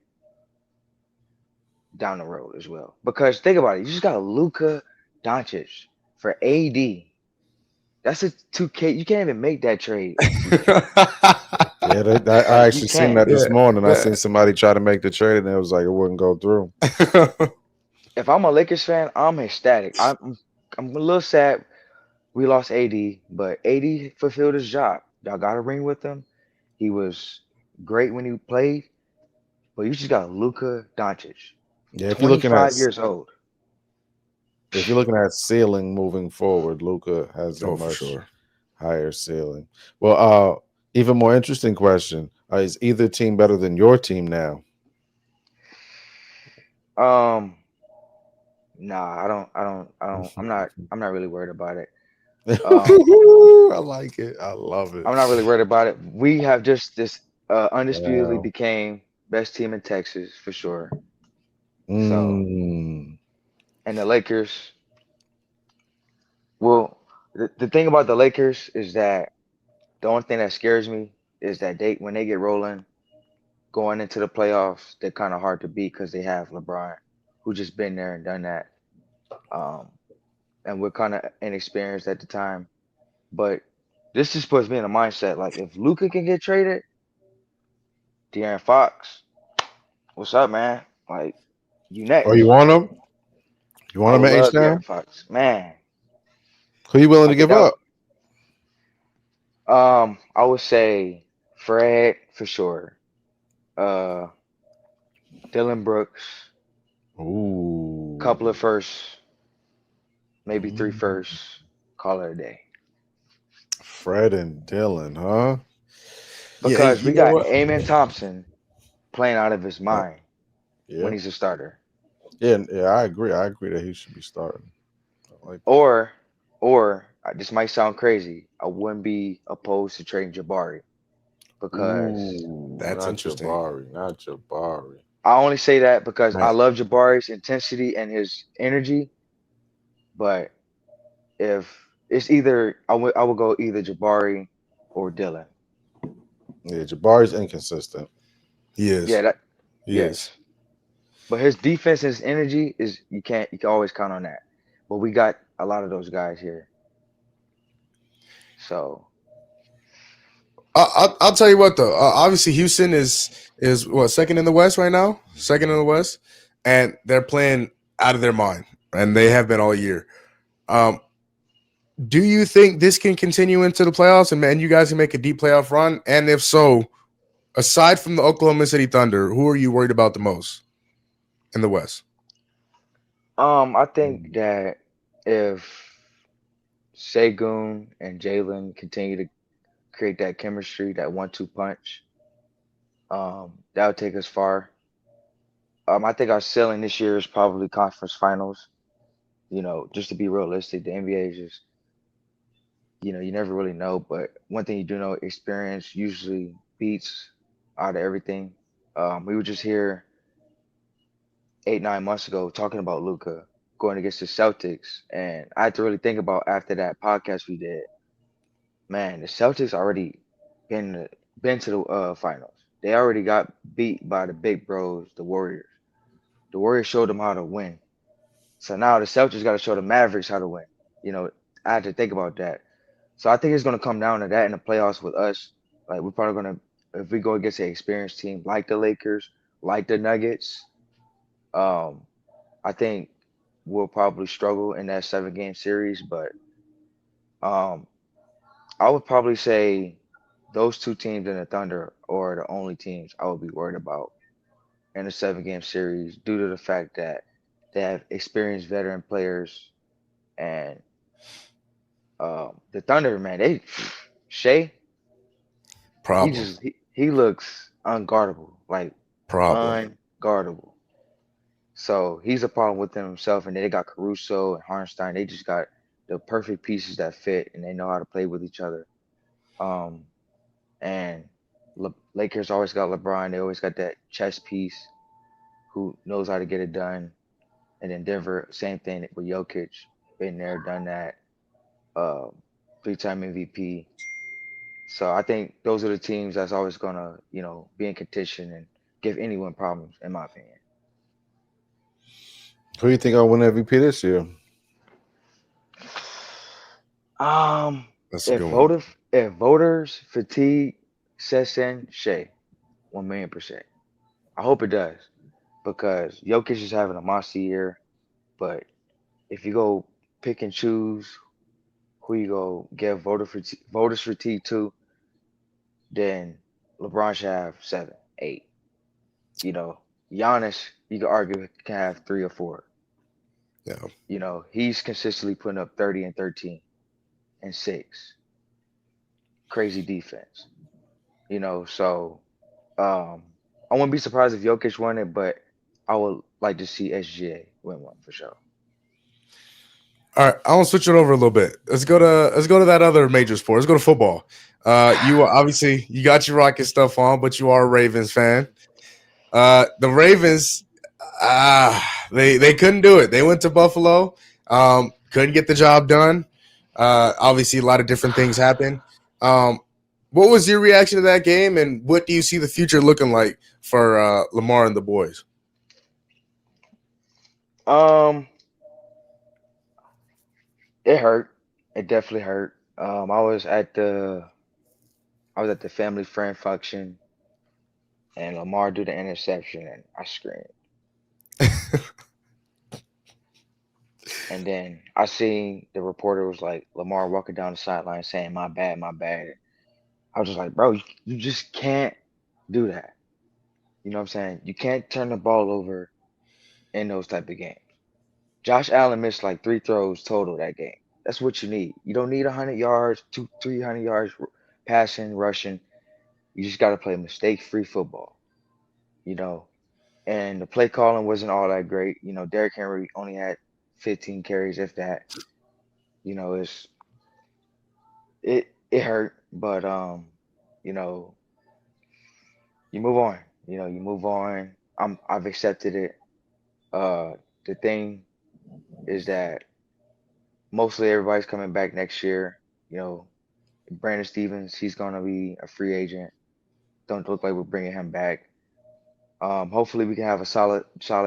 down the road as well. Because think about it, you just got Luka Doncic for AD. That's a 2K. You can't even make that trade on 2K. Yeah, I You actually seen can't. that this Yeah, morning. I yeah. seen somebody try to make the trade, and it was like it wouldn't go through. If I'm a Lakers fan, I'm ecstatic. I'm a little sad we lost AD, but AD fulfilled his job. Y'all got a ring with him. He was great when he played, but you just got Luka Doncic, Yeah, 25 years old. if you're looking at ceiling moving forward, Luca has a Oh, for much sure. higher ceiling. Well, even more interesting question: is either team better than your team now? Um, nah, I'm not really worried about it. Um, I like it. I love it. I'm not really worried about it. We have just this undisputedly Wow. became best team in Texas for sure. So, Mm. and the Lakers, well, the thing about the Lakers is that the only thing that scares me is that when they get rolling, going into the playoffs, they're kind of hard to beat because they have LeBron, who just been there and done that. Um, and we're kind of inexperienced at the time. But this just puts me in a mindset like if Luka can get traded, De'Aaron Fox, what's up, man? Like you Oh, you next. want him? You I want him would at H love now? De'Aaron Fox, man. Who you willing I to think give up? I would say Fred for sure. Uh, Dylan Brooks, couple of Ooh. firsts, maybe three Mm. firsts. Call it a day. Fred and Dylan, huh? Yeah, Because you we know got what? Amen Thompson playing out of his Yep. mind when Yeah. he's a starter. Yeah, I agree. I agree that he should be starting. I like that. Or this might sound crazy. I wouldn't be opposed to trading Jabari because Ooh, That's not interesting. Jabari, not Jabari. I only say that because I Right. love Jabari's intensity and his energy. But if it's either I would go either Jabari or Dylan. Yeah, Jabari's inconsistent. He Yeah, is. that He is. yes. But his defense and his energy is you can always count on that. But we got a lot of those guys here. So I'll tell you what though. Obviously, Houston is what, second in the West right now, second in the West, and they're playing out of their mind, and they have been all year. Um, do you think this can continue into the playoffs, and man, you guys can make a deep playoff run? And if so, aside from the Oklahoma City Thunder, who are you worried about the most in the West? I think that if Segun and Jalen continue to create that chemistry, that 1-2 punch, that would take us far. I think our ceiling this year is probably conference finals. Just to be realistic, the NBA is just, you never really know. But one thing you do know, experience usually beats out of everything. We were just here 8, 9 months ago talking about Luka going against the Celtics, and I had to really think about after that podcast we did. Man, the Celtics already been been to the finals. They already got beat by the big bros, the Warriors. The Warriors showed them how to win. So now the Celtics got to show the Mavericks how to win. You know, I had to think about that. So I think it's going to come down to that in the playoffs with us. Like we're probably going to, if we go against an experienced team like the Lakers, like the Nuggets, um, I think we'll probably struggle in that 7 game series. But um, I would probably say those two teams in the Thunder are the only teams I would be worried about in a 7 game series due to the fact that they have experienced veteran players and the Thunder, man, they Shea, he Problem. just he looks unguardable, like Problem. unguardable. So he's a problem within himself, and then they got Caruso and Harnstein. They just got the perfect pieces that fit, and they know how to play with each other. Um, and Lakers always got LeBron. They always got that chess piece who knows how to get it done. And then Denver, same thing with Jokic, been there, done that. Um, 3-time MVP. So I think those are the teams that's always gonna, be in contention and give anyone problems, in my opinion. Who do you think I'll win MVP this year? Um, That's a if good one. voters fatigue sets in, Shea, 1,000,000%. I hope it does because Jokic is having a monster year. But if you go pick and choose who you go give voters fatigue to, then LeBron should have 7, 8. You know, Giannis, you could argue can have 3 or 4. Yeah. He's consistently putting up 30 and 13 and 6. Crazy defense. So um I wouldn't be surprised if Jokic won it, but I would like to see SGA win one for sure. All right, I want to switch it over a little bit. Let's go to that other major sport. Let's go to football. You obviously you got your Rocket stuff on, but you are a Ravens fan. The Ravens, they couldn't do it. They went to Buffalo, couldn't get the job done. Obviously, a lot of different things happened. Um, What was your reaction to that game, and what do you see the future looking like for Lamar and the boys? Um, it hurt. It definitely hurt. I was at the family friend function, and Lamar do the interception, and I screamed. And then I seen the reporter was like Lamar walking down the sideline saying, "My bad, my bad." I was just like, bro, you just can't do that. You know what I'm saying? You can't turn the ball over in those type of games. Josh Allen missed like 3 throws total that game. That's what you need. You don't need 100 yards, 300 yards passing, rushing. You just got to play mistake-free football. You know, and the play calling wasn't all that great. Derrick Henry only had 15 carries, if that. It hurt, but you know, you move on. You move on. I've accepted it. Uh, the thing is that mostly everybody's coming back next year. You know, Brandon Stevens, he's gonna be a free agent. Don't look like we're bringing him back. Hopefully we can have a solid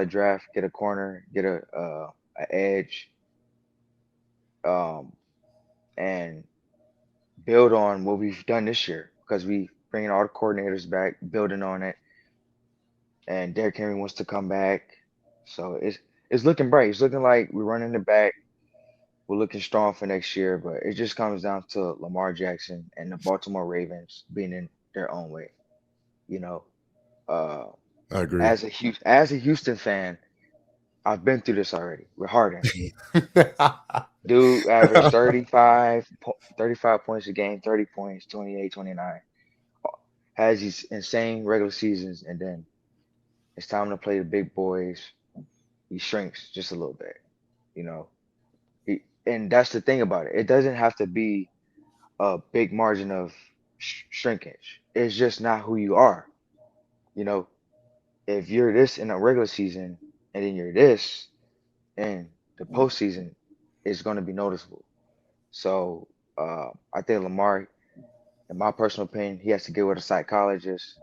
draft, get a corner, get a edge, um, and build on what we've done this year because we bringing all the coordinators back, building on it, and Derrick Henry wants to come back. So it's looking bright. It's looking like we're running it back. We're looking strong for next year, but it just comes down to Lamar Jackson and the Baltimore Ravens being in their own way. You know, uh, I agree. as a Houston fan, I've been through this already with Harden. Dude averaged 35 points a game, 30 points, 28, 29. Has these insane regular seasons, and then it's time to play the big boys. He shrinks just a little bit, you know. And that's the thing about it. It doesn't have to be a big margin of shrinkage. It's just not who you are. You know, if you're this in a regular season and then you're this in the postseason, it's going to be noticeable. So I think Lamar, in my personal opinion, he has to get with a psychologist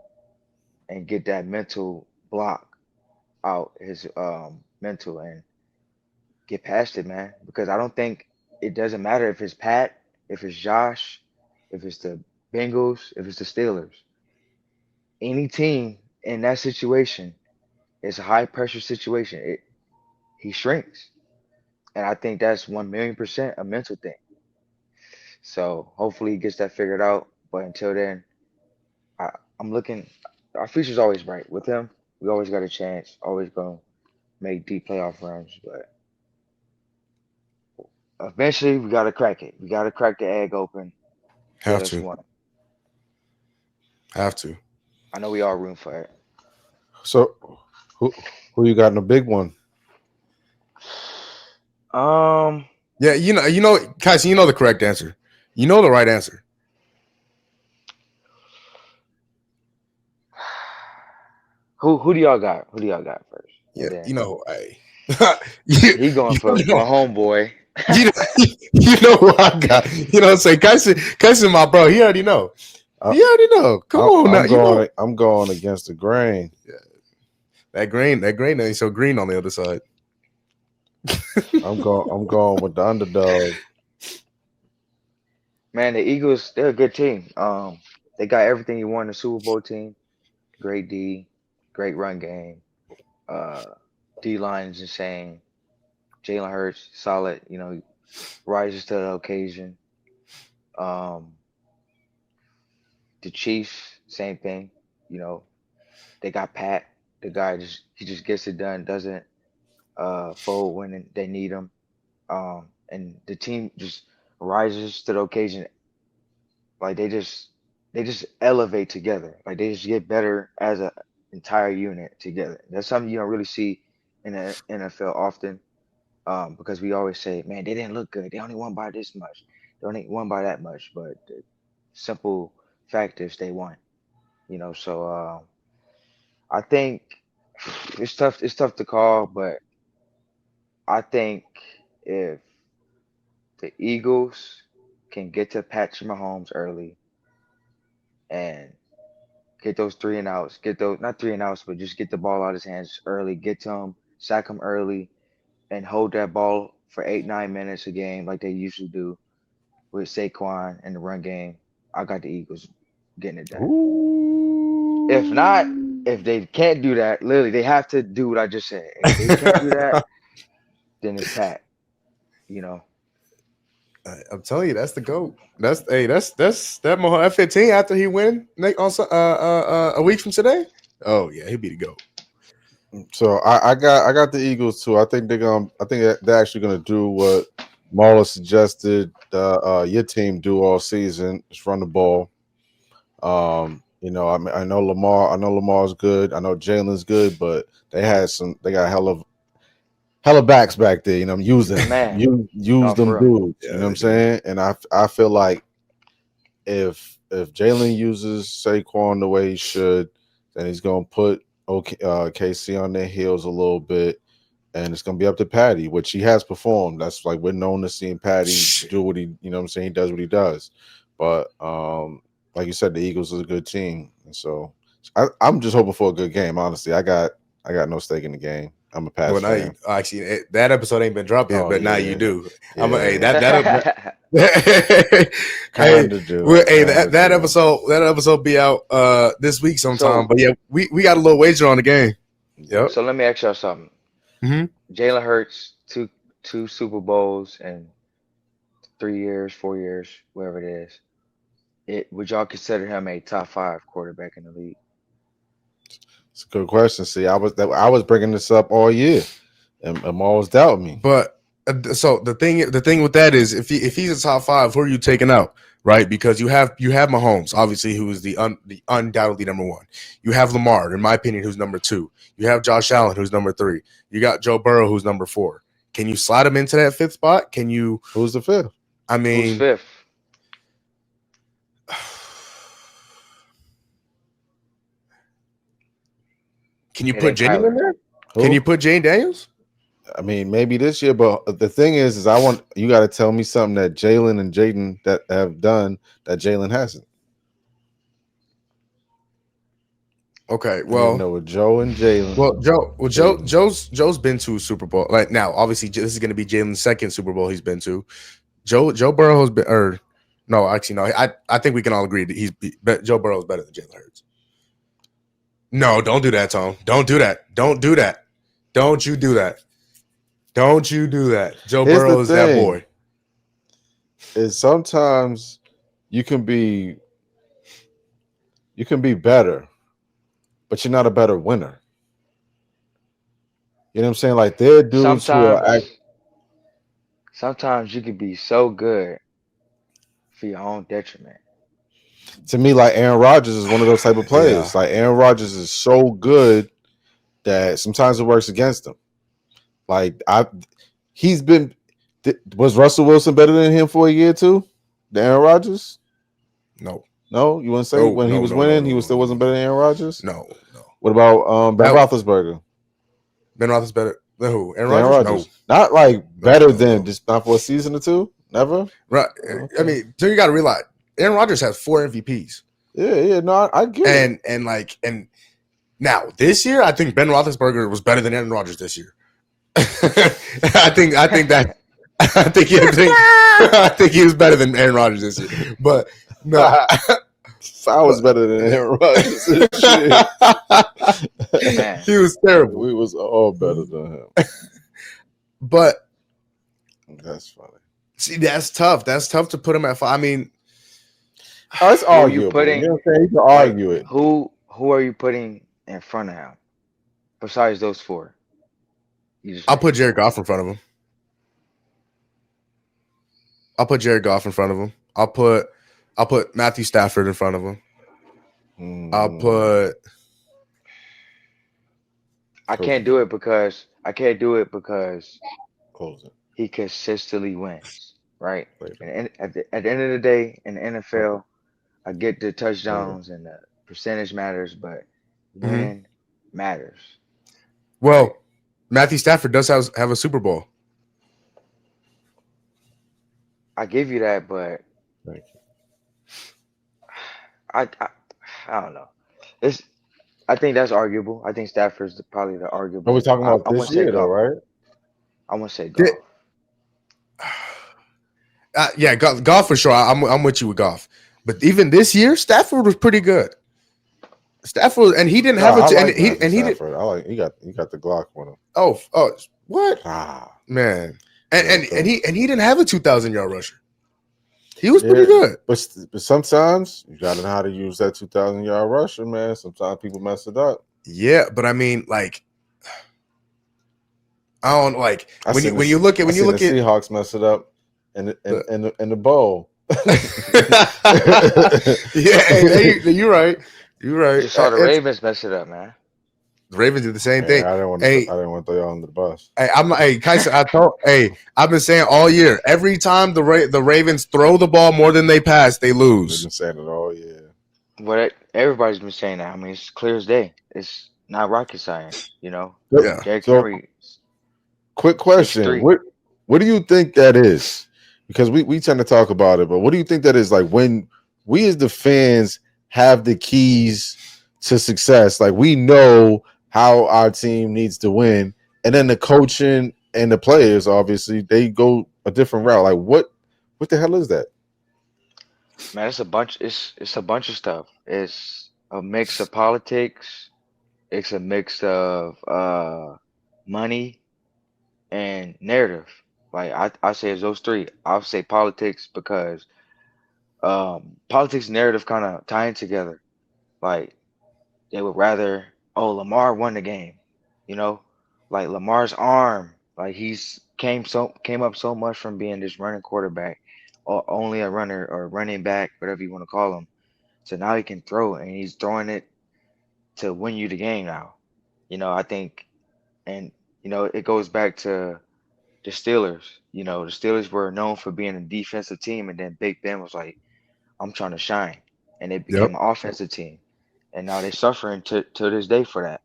and get that mental block out his mental and get past it, man. Because I don't think it doesn't matter if it's Pat, if it's Josh, if it's the Bengals, if it's the Steelers. Any team in that situation is a high pressure situation. He shrinks, and I think that's 1,000,000% a mental thing. So hopefully he gets that figured out. But until then, I, I'm looking. Our future's always bright with him. We always got a chance. Always gonna make deep playoff runs, but eventually we gotta crack it. We gotta crack the egg open. Get Have us to. one. Have to. I know we all room for it. So, who who you got in the big one? Um, Yeah, Tyson, you know the correct answer. You know the right answer. who do y'all got? Who do y'all got first? Yeah, And then you know, I you, he going you for know, my homeboy. you know, you know who I got. You know what I'm saying? Tyson, my bro, he already know. I, He already know. Come on now, I'm you know. going. I'm going against the grain. Yeah, that grain ain't so green on the other side. I'm going. I'm going with the underdog. Man, the Eagles, they're a good team. They got everything you want in a Super Bowl team. Great D, great run game. Uh, D line is insane. Jalen Hurts, solid. Rises to the occasion. Um, the Chiefs, same thing. You know, they got Pat. The guy just gets it done. Doesn't fold when they need him. And the team just rises to the occasion. Like they just elevate together. Like they just get better as a entire unit together. That's something you don't really see in the NFL often. Because we always say, man, they didn't look good. They only won by this much. They only won by that much. But the simple fact is they won. So I think it's tough. It's tough to call, but I think if the Eagles can get to Patrick Mahomes early, and get those 3 and outs. Get those not 3 and outs, but just get the ball out of his hands early. Get to him, sack him early, and hold that ball for 8 9 minutes a game like they usually do with Saquon in the run game. I got the Eagles getting it done. If not, Ooh. if they can't do that, literally they have to do what I just said. If they can't do that, then it's Pat. You know. I'm telling you, that's the GOAT. That's that Mahomes F-15 after he win on a week from today. Oh yeah, he'd be the GOAT. So I got the Eagles too. I think they're actually gonna do what Marla suggested your team do all season. Just run the ball. I know Lamar's good. I know Jalen's good, but they got hella backs back there. Use them, Man, use no, them for real. dudes. Yeah, You know what they I'm do. saying? And I feel like if Jalen uses Saquon the way he should, then he's gonna put KC on their heels a little bit, and it's gonna be up to Patty, which he has performed. That's like we're known to seeing Patty do what he, what I'm saying, he does what he does. But like you said, the Eagles is a good team, and so I'm just hoping for a good game. Honestly, I got no stake in the game. I'm a Pats Well, now you fan. actually that episode ain't been dropped yet, Oh but now you yeah, do. I'm a, hey yeah, hey, kind of do, hey kind of that do. episode be out this week sometime. So But yeah, we got a little wager on the game. Yep. so let me ask y'all something. Hmm. Jalen Hurts, two Super Bowls in 3 years, 4 years, whatever it is. Would y'all consider him a top five quarterback in the league? It's a good question. See, I was bringing this up all year, and always doubt me. But so the thing with that is if he's a top five, who are you taking out? Right, because you have Mahomes, obviously, who is the undoubtedly number one. You have Lamar, in my opinion, who's number two. You have Josh Allen, who's number three. You got Joe Burrow, who's number four. Can you slide him into that fifth spot? Can you? Who's the fifth? I Who's mean, fifth? can you It put ain't Jaden in Kyler. there? Can Who? you put Jane Daniels? I mean, maybe this year, but the thing is I want you got to tell me something that Jalen and Jaden that have done that Jalen hasn't. Okay, I need to well, know with Joe and Jalen. Joe's been to a Super Bowl. Like now, obviously, this is going to be Jalen's second Super Bowl he's been to. Joe Burrow has been, or no, actually, no. I think we can all agree that Joe Burrow is better than Jalen Hurts. No, don't do that, Tom. Don't do that. Don't do that. Don't you do that. Don't you do that. Joe Here's the Burrow is that thing: boy. is sometimes you can be better, but you're not a better winner. You know what I'm saying? Like there are dudes who are Sometimes, sometimes you can be so good for your own detriment. to me, like Aaron Rodgers is one of those type of Yeah. players. Like Aaron Rodgers is so good that sometimes it works against him. Like he's been. Was Russell Wilson better than him for a year too? The Aaron Rodgers? No. No, you wouldn't say No. when he No. was No. No. winning, No. he was No. still No. wasn't better than Aaron Rodgers. No. No. What about Ben That Roethlisberger? Ben Roethlisberger better than who? Aaron Aaron Rodgers? Rodgers, not like No. better No. than No. just not for a season or two. Never. Right. Okay. I mean, so you got to realize Aaron Rodgers has 4 MVPs, Yeah. No, I get it. and now this year, I think Ben Roethlisberger was better than Aaron Rodgers this year. I think that I think he I think he was better than Aaron Rodgers this year. But no, I was better than Aaron Rodgers. Man, he was terrible. We was all better than him. But That's funny. see, that's tough. That's tough to put him at 5. I mean, Oh, it's who are you arguable. You putting? know what I'm saying? You can Like argue it. who are you putting in front of him besides those four? You just I'll put named. Jared Goff in front of him. I'll put Jared Goff in front of him. I'll put Matthew Stafford in front of him. I'll put. I Close can't do it because Close it he consistently wins, right? later. And at the end of the day, in the Okay. NFL, I get the Later. touchdowns and the percentage matters, but Mhm. winning matters. Well, Right? Matthew Stafford does have a Super Bowl. I give you that, but Thank you. I I don't know. It's I think that's arguable. I think Stafford's probably the Are we arguable. talking about I this wouldn't say year though, golf. right? I wouldn't say Did- golf. Yeah, golf for sure. I'm with you with golf. But even this year, Stafford was pretty good. Stafford, and he didn't No, have I a, like Matthew and he did. Stafford. I like he got the Glock with him. Oh, what Ah, man? yeah, And he didn't have a 2,000-yard rusher. He was pretty yeah. good. But sometimes you got to know how to use that 2,000-yard rusher, man. Sometimes people mess it up. Yeah, but I mean, like, I don't like I when seen you look at the Seahawks mess it up in the bowl. Yeah, you're right. You're You right. just saw the It's Ravens mess it up, man. the Ravens did the same Yeah, thing. I didn't want Hey, to throw you under the bus. Kaiser, I've been saying all year. Every time the Ravens throw the ball more than they pass, they We've lose. been saying it all year. Everybody's been saying that. I mean, it's clear as day. It's not rocket science, you know. Yeah. Derrick So, Henry, quick question: 6'3". what do you think that is? Because we tend to talk about it, but what do you think that is? Like when we as the fans have the keys to success, like we know how our team needs to win, and then the coaching and the players obviously they go a different route. Like what the hell is that? Man, it's a bunch. It's a bunch of stuff. It's a mix of politics. It's a mix of money and narrative. Like I say it's those three. I'll say politics because politics and narrative kind of tie in together. Like they would rather, oh, Lamar won the game, you know, like Lamar's arm, like came up so much from being this running quarterback, or only a runner or running back, whatever you want to call him. So now he can throw, and he's throwing it to win you the game now. I think, and it goes back to the Steelers. The Steelers were known for being a defensive team, and then Big Ben was like, "I'm trying to shine," and they Yep. became an offensive team, and now they're suffering to this day for that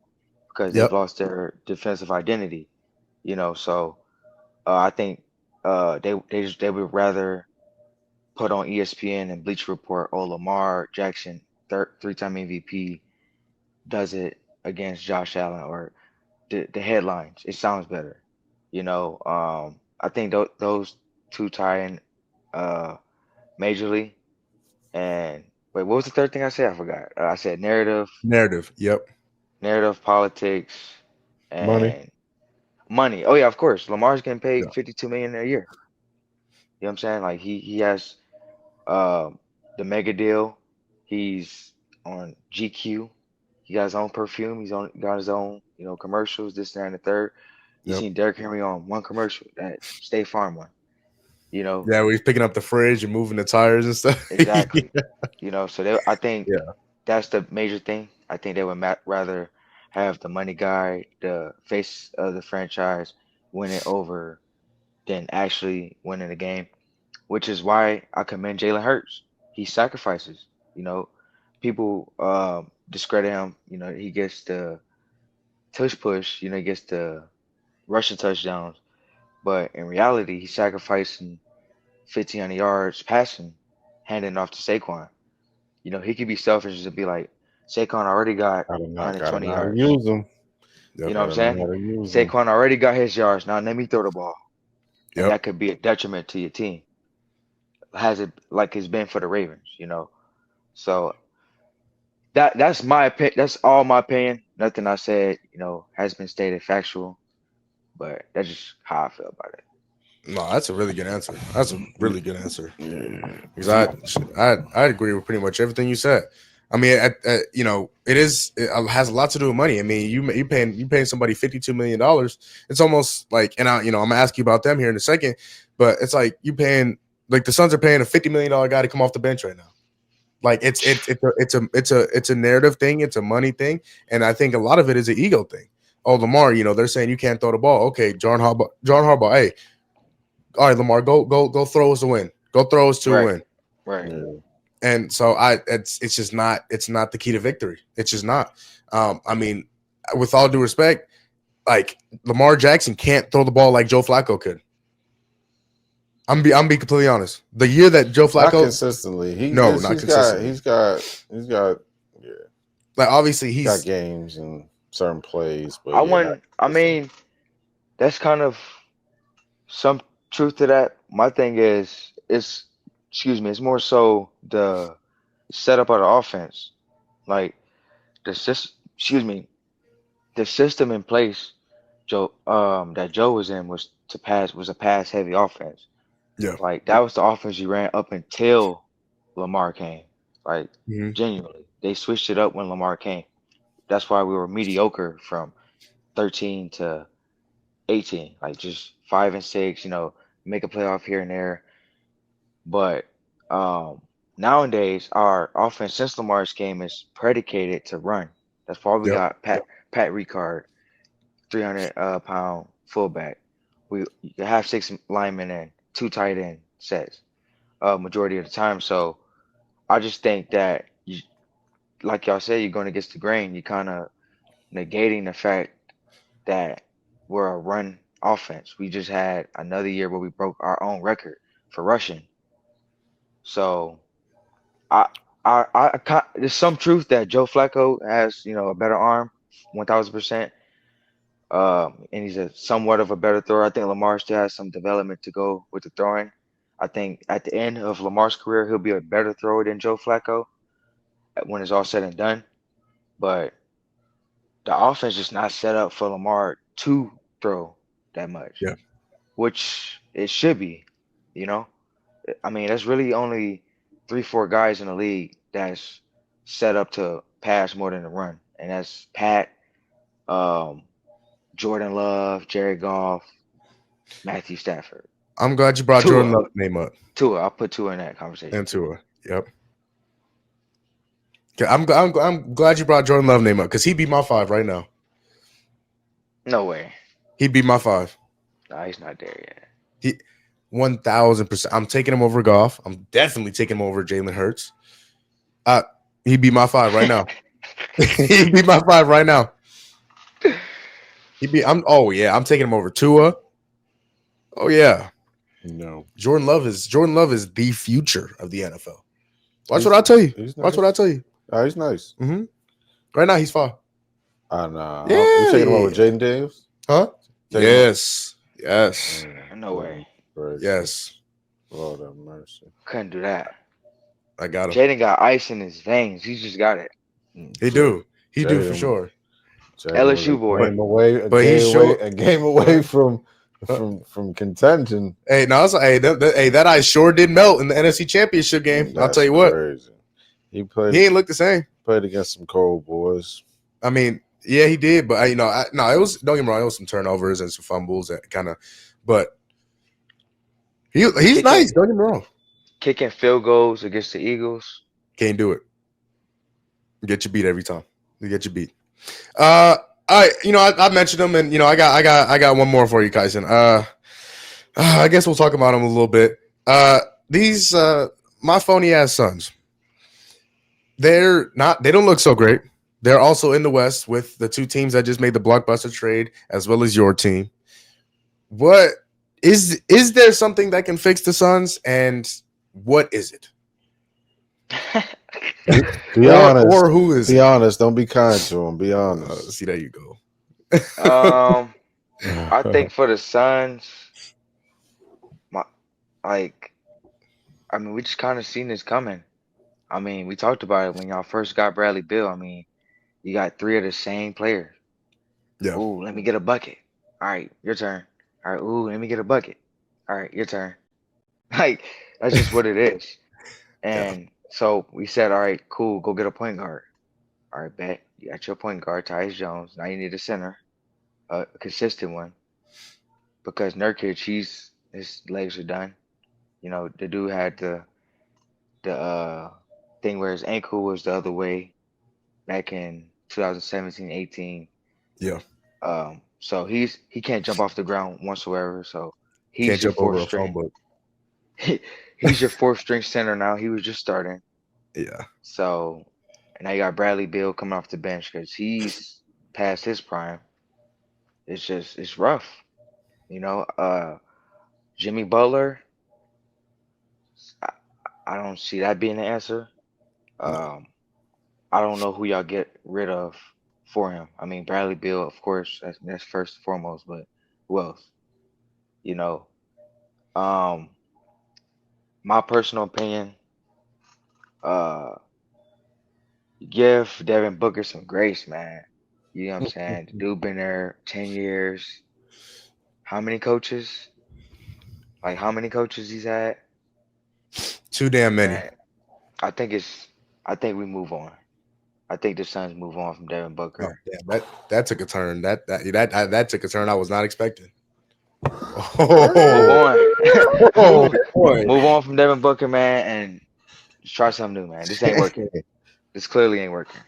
because they've Yep. lost their defensive identity. So I think they would rather put on ESPN and Bleacher Report, oh, Lamar Jackson, three-time MVP, does it against Josh Allen, or the headlines. It sounds better. I think those two tie in majorly. And wait, what was the third thing I said? I forgot. I said Narrative. Yep. politics, Money. and money. Oh yeah, of course. Lamar's getting Yeah. paid 52 million a year. You know what I'm saying? Like he has um the mega deal. He's on GQ. He got his own perfume. Got his own, commercials, this, that, and the third. You Yep. seen Derrick Henry on one commercial, that State Farm one. You know, Yeah, where he's picking up the fridge and moving the tires and stuff. exactly. So I think Yeah. that's the major thing. I think they would rather have the money guy, the face of the franchise, win it over than actually winning the game. Which is why I commend Jalen Hurts. He sacrifices. You know, people discredit him. He gets the tush push. He gets the rushing touchdowns. But in reality, he's sacrificing 1,500 yards passing, handing off to Saquon. He could be selfish and be like, Saquon already got Gotta 120 know how to yards. use them. Yep. You know what I'm Gotta know saying? how to use them. Saquon already got his yards. Now let me throw the ball. And Yep. that could be a detriment to your team. Has it like it's been for the Ravens. So that's my opinion. That's all my opinion. Nothing I said, has been stated factual, but that's just how I feel about it. No, that's a really good answer. That's a really good answer. Yeah. Because I agree with pretty much everything you said. I mean, it has a lot to do with money. I mean, you paying somebody $52 million. It's almost like, and I'm gonna ask you about them here in a second, but it's like you paying, like the Suns are paying a $50 million guy to come off the bench right now. Like it's a narrative thing, it's a money thing, and I think a lot of it is an ego thing. Oh, Lamar, they're saying you can't throw the ball. Okay, John Harbaugh, hey, all right, Lamar, go throw us a win. Go throw us to a Right, win. right. Yeah. And so it's just not the key to victory. It's just not. I mean, with all due respect, like Lamar Jackson can't throw the ball like Joe Flacco could. I'm be completely honest. The year that Joe Not Flacco, consistently. no, not consistently. He's got yeah. Like obviously got he's games and certain plays, but I yeah, not want. I consistent. mean, that's kind of some truth to that. My thing is, it's excuse me, it's more so the setup of the offense. Like the system. Excuse me, the system in place. That Joe was in was a pass heavy offense. yeah. Like that was the offense you ran up until Lamar came. Like Hmm. genuinely, they switched it up when Lamar came. That's why we were mediocre from 13 to 18, like just 5 and 6. Make a playoff here and there. But um, nowadays, our offense since Lamar's game is predicated to run. That's why we Yep. got Pat Ricard, 300 pound fullback. We you have 6 linemen and 2 tight end sets, majority of the time. So I just think that like y'all said, you're going against the grain. You kind of negating the fact that we're a run offense. We just had another year where we broke our own record for rushing. So I there's some truth that Joe Flacco has, a better arm, 1000%. And he's a somewhat of a better thrower. I think Lamar still has some development to go with the throwing. I think at the end of Lamar's career, he'll be a better thrower than Joe Flacco when it's all said and done. But the offense just not set up for Lamar to throw that much, Yeah. which it should be. You know, I mean, there's really only 3, 4 guys in the league that's set up to pass more than to run, and that's Pat, um, Jordan Love, Jared Goff, Matthew Stafford, I'm glad you brought Jordan Tua, Love's name up Tua. I'll put Tua in that conversation and too. Tua. Yep. Okay, I'm glad you brought Jordan Love name up because he'd be my five right now. No way. He'd be my five. No, he's not there yet. He 1000%. I'm taking him over Goff. I'm definitely taking him over Jalen Hurts. Uh, he'd be my five right now. He'd be my five right now. He'd be. I'm. Oh yeah, I'm taking him over Tua. Oh yeah, No, Jordan Love is the future of the NFL. Watch he's what I tell you. he's Watch nice. what I tell you. He's nice. Hmm. Right now he's five. You taking him over Yeah. Jaden Daniels? Huh? Taking him Yes. Yes. No way. Yes. Lord have mercy. Couldn't do that. I got him. Jaden got ice in his veins. He just got it. He do. He do for Jaden, sure. Jaden was LSU boy. But he showed. a game away from contention. Hey, no, it's like, hey, that ice sure did melt in the NFC Championship game. I'll tell That's you what. crazy. He He ain't look the same. played against some cold boys. I mean, yeah, he did, but no, it was, don't get me wrong, it was some turnovers and some fumbles and kind of, but he's nice. Don't get me wrong. Kicking field goals against the Eagles. Can't do it. Get you beat every time. You get you beat. I mentioned him, and I got one more for you, Kyson. I guess we'll talk about him a little bit. These my phony ass Suns. They don't look so great. They're also in the West with the two teams that just made the blockbuster trade, as well as your team. What is there something that can fix the Suns, and what is it? Be honest. Or who is Be it? honest. Don't be kind to him. Be honest. See, there you go. I think for the Suns, my like, I mean, we just kind of seen this coming. I mean, we talked about it when y'all first got Bradley Beal. I mean, you got 3 of the same players. Yeah. Ooh, let me get a bucket. All right, your turn. All right, ooh, let me get a bucket. All right, your turn. Like, that's just what it is. Yeah. And so we said, all right, cool, go get a point guard. All right, bet. You got your point guard, Tyus Jones. Now you need a center, a consistent one. Because Nurkic, his legs are done. The dude had the thing where his ankle was the other way back in 2017, 18. Yeah. So he can't jump off the ground whatsoever. So Can't he's your jump over fourth a phone string. book. He's your fourth string center now. He was just starting. Yeah. So and now you got Bradley Beal coming off the bench because he's past his prime. It's rough. Jimmy Butler, I, I don't see that being the answer. No. Um, I don't know who y'all get rid of for him. I mean, Bradley Beal, of course, that's first and foremost, but who else? You know, um, my personal opinion, uh, give Devin Booker some grace, man. You know what I'm saying? The dude been there 10 years. How many coaches? Like, how many coaches he's had? Too damn many. Man, I think it's, I think we move on. I think the Suns move on from Devin Oh, Booker. damn, that took a turn. That took a turn I was not expecting. Move Oh, on. oh move, boy. move on from Devin Booker, man, and just try something new, man. This ain't working. This clearly ain't working.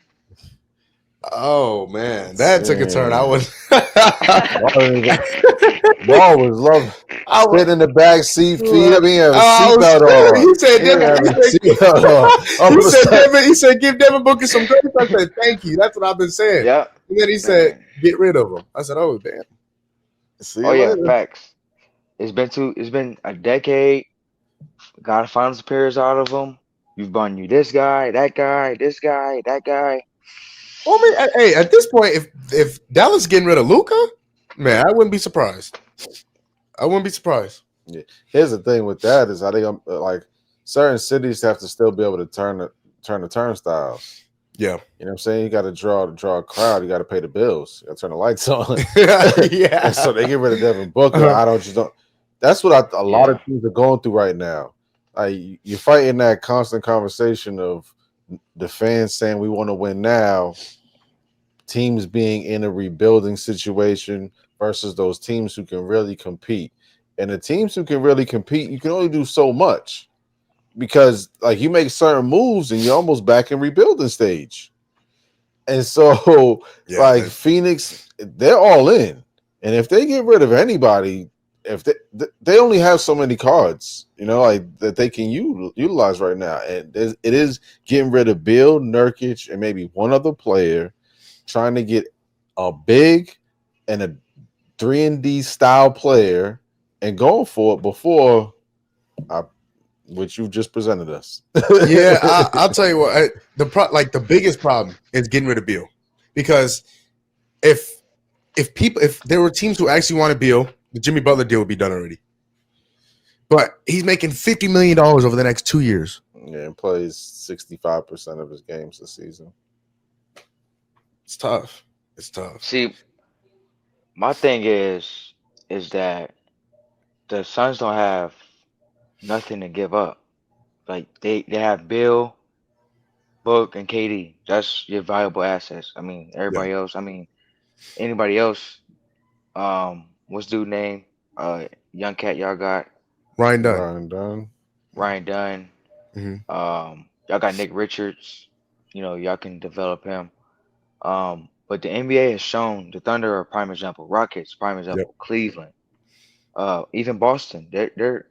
Oh man, that took a turn. I Man, was, Ball was love I was, sitting in the back seat, feet. I oh, mean, have a I was. seatbelt on. He said, He He was Devin. have He a said, seatbelt on. All of he a said, sudden, Devin. He said, give Devin Booker some grace. I said, thank you. That's what I've been saying. Yep, And then he said, man. get rid of him. I said, oh damn. see Oh you yeah, later. facts. It's been a decade. Got a finals appearance out of him. You've brought you this guy, that guy, this guy, that guy. Well, I mean, hey, at this point, if Dallas getting rid of Luka, man, I wouldn't be surprised. I wouldn't be surprised. Yeah. Here's the thing with that is I think like certain cities have to still be able to turn the turnstiles. Yeah, You know what I'm saying? You got to draw a crowd. You got to pay the bills. You got to turn the lights on. yeah. And so they get rid of Devin Booker. Uh-huh. I don't just don't. That's what a lot of Yeah, teams are going through right now. Like you're fighting that constant conversation of the fans saying we want to win now, teams being in a rebuilding situation versus those teams who can really compete. And the teams who can really compete, you can only do so much because like you make certain moves and you're almost back in rebuilding stage. And so Yeah, like Phoenix, they're all in. And if they get rid of anybody, if they only have so many cards, you know, like that they can utilize right now. And it is getting rid of Bill, Nurkic, and maybe one other player, trying to get a big and a 3-and-D style player and going for it before which you just presented us. yeah. I'll tell you what. The biggest problem is getting rid of Beal, because if if there were teams who actually wanted Beal, the Jimmy Butler deal would be done already. But he's making $50 million over the next 2 years. Yeah, and plays 65% of his games this season. It's tough. It's tough. see, my thing is that the Suns don't have nothing to give up. Like they have Bill, Book, and KD. That's your valuable assets. I mean, Yeah, everybody else. I mean, anybody else. What's dude name? Young cat y'all got Ryan Dunn. Ryan Dunn. Ryan Dunn. Mm-hmm. Y'all got Nick Richards. You know, y'all can develop him. But the NBA has shown the Thunder are a prime example, Rockets prime Yep. example, Cleveland, even Boston. They're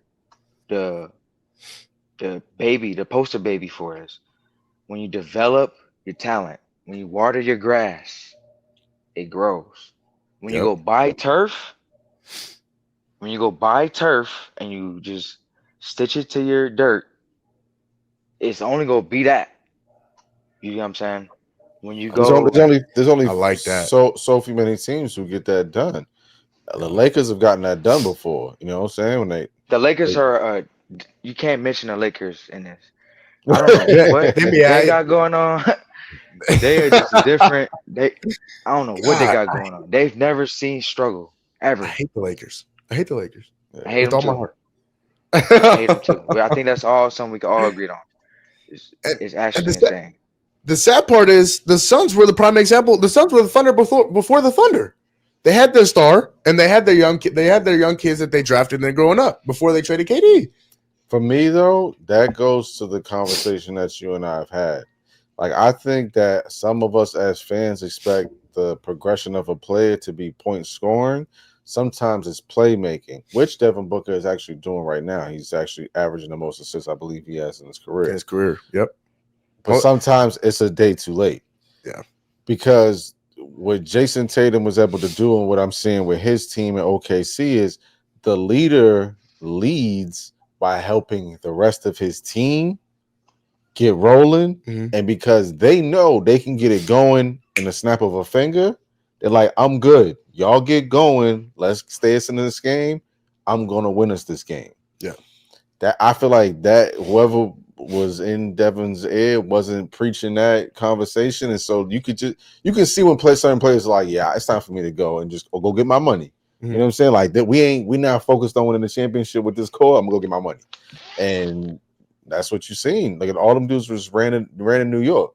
the the poster baby for us. When you develop your talent, when you water your grass, it grows. When you Yep. go buy turf, when you go buy turf and you just stitch it to your dirt, it's only gonna be that. You know what I'm saying? When you There's only go, I like that. so few many teams who get that done. The Yeah. Lakers have gotten that done before. You know what I'm saying? When the Lakers they are, you can't mention the Lakers in this. I don't know Yeah, what they NBA. got going on. They are just different. I don't know what they God, got going on. They've never seen struggle I ever. hate the Lakers. I hate the Lakers I hate yeah. with them all my too. heart. I hate them too. But I think that's all something we can all agree on. It's, and, it's and actually the, sa- insane. the sad part is the Suns were the prime example. The Suns were the Thunder before the Thunder. They had their star and they had their young kids that they drafted and they're growing up before they traded KD. For me though, that goes to the conversation that you and I have had. Like I think that some of us as fans expect the progression of a player to be point scoring. Sometimes it's playmaking, which Devin Booker is actually doing right now. He's actually averaging the most assists I believe he has in his In career. his career. Yep. But sometimes it's a day too late. Yeah. Because what Jason Tatum was able to do and what I'm seeing with his team in OKC is the leader leads by helping the rest of his team get rolling, Mhm. and because they know they can get it going in the snap of a finger, they're like, I'm good. Y'all get going. Let's stay us in this game. I'm gonna win us this game. Yeah. That I feel like that whoever was in Devin's ear wasn't preaching that conversation. And so you can see when certain players are like, yeah, it's time for me to go and just go get my money. You know what I'm saying? Like that we not focused on winning the championship with this core. I'm gonna go get my money. And that's what you seen. Like all them dudes was ran in New York.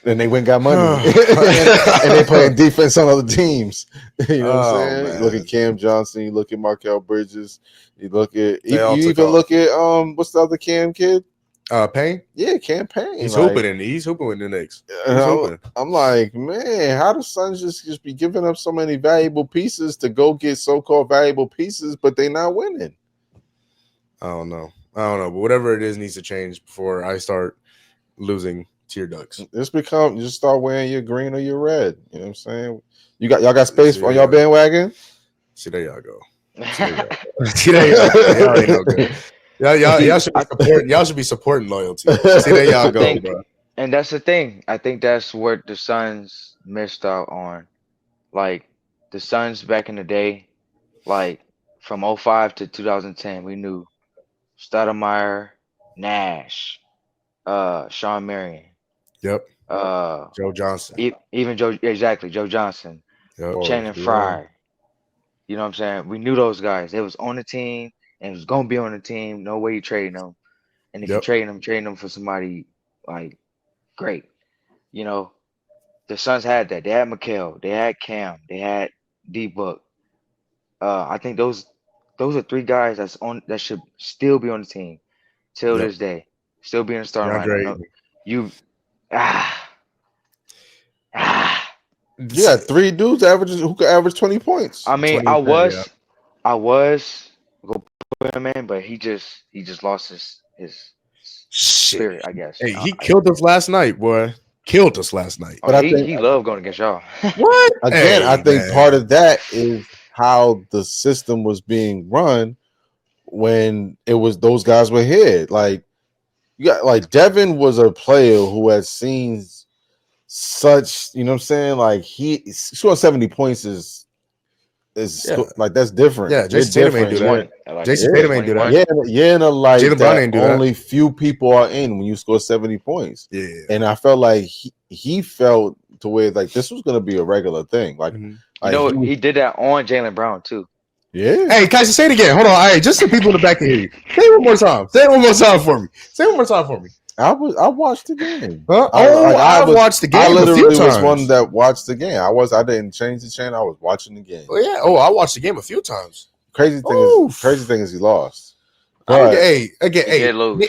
And they went and got money. and they playing defense on other teams. You know what I'm saying? Man. You look at Cam Johnson, you look at Markel Bridges, you look at look at what's the other Cam kid? Payne? Yeah, Cam Payne. He's like, hooping with the Knicks. I'm like, man, how the Suns just be giving up so many valuable pieces to go get so-called valuable pieces, but they not winning? I don't know. But whatever it is needs to change before I start losing tear ducts. You just start wearing your green or your red. You know what I'm saying? Y'all got space on y'all bandwagon? See, there y'all go. See, there y'all go. Y'all already know good. Y'all should be supporting. Y'all should be supporting loyalty. See, there y'all go, bro. And that's the thing. I think that's what the Suns missed out on. Like the Suns back in the day, like from 05 to 2010, we knew Stoudemire, Nash, Sean Marion. Yep. Joe Johnson. Even Joe Johnson. Yep. Channing Frye. You know what I'm saying? We knew those guys. They was on the team and was gonna be on the team. No way you trading them. And if you trading them for somebody like great. You know, the Suns had that. They had Mikal, they had Cam, they had D-Book. I think those are three guys that should still be on the team till this day. Still be in the starting lineup. No, you Yeah, three dudes who could average 20 points. I mean, I was gonna put him in, but he just lost his spirit, I guess. Hey, he killed us last night, boy. Killed us last night. But he loved going against y'all. What? Again, I think part of that is how the system was being run when it was those guys were here. Like you got like Devin was a player who had seen such, you know what I'm saying? Like he scored 70 points is like that's different. Yeah, Jason Tatum ain't do that. Jason Tatum ain't do that. Yeah, in a life Jaylen Brown ain't do that. Only few people are in when you score 70 points. Yeah. And I felt like he felt to where like this was gonna be a regular thing. Like, he did that on Jaylen Brown too. Yeah. Hey, Kaiser, say it again. Hold on. All right, just so people in the back can hear you. Say it one more time. Say it one more time for me. I watched the game. Huh? I watched the game. I literally a few times. was one that watched the game. I didn't change the channel. I was watching the game. Oh yeah. Oh, I watched the game a few times. Crazy thing is he lost. But he did lose.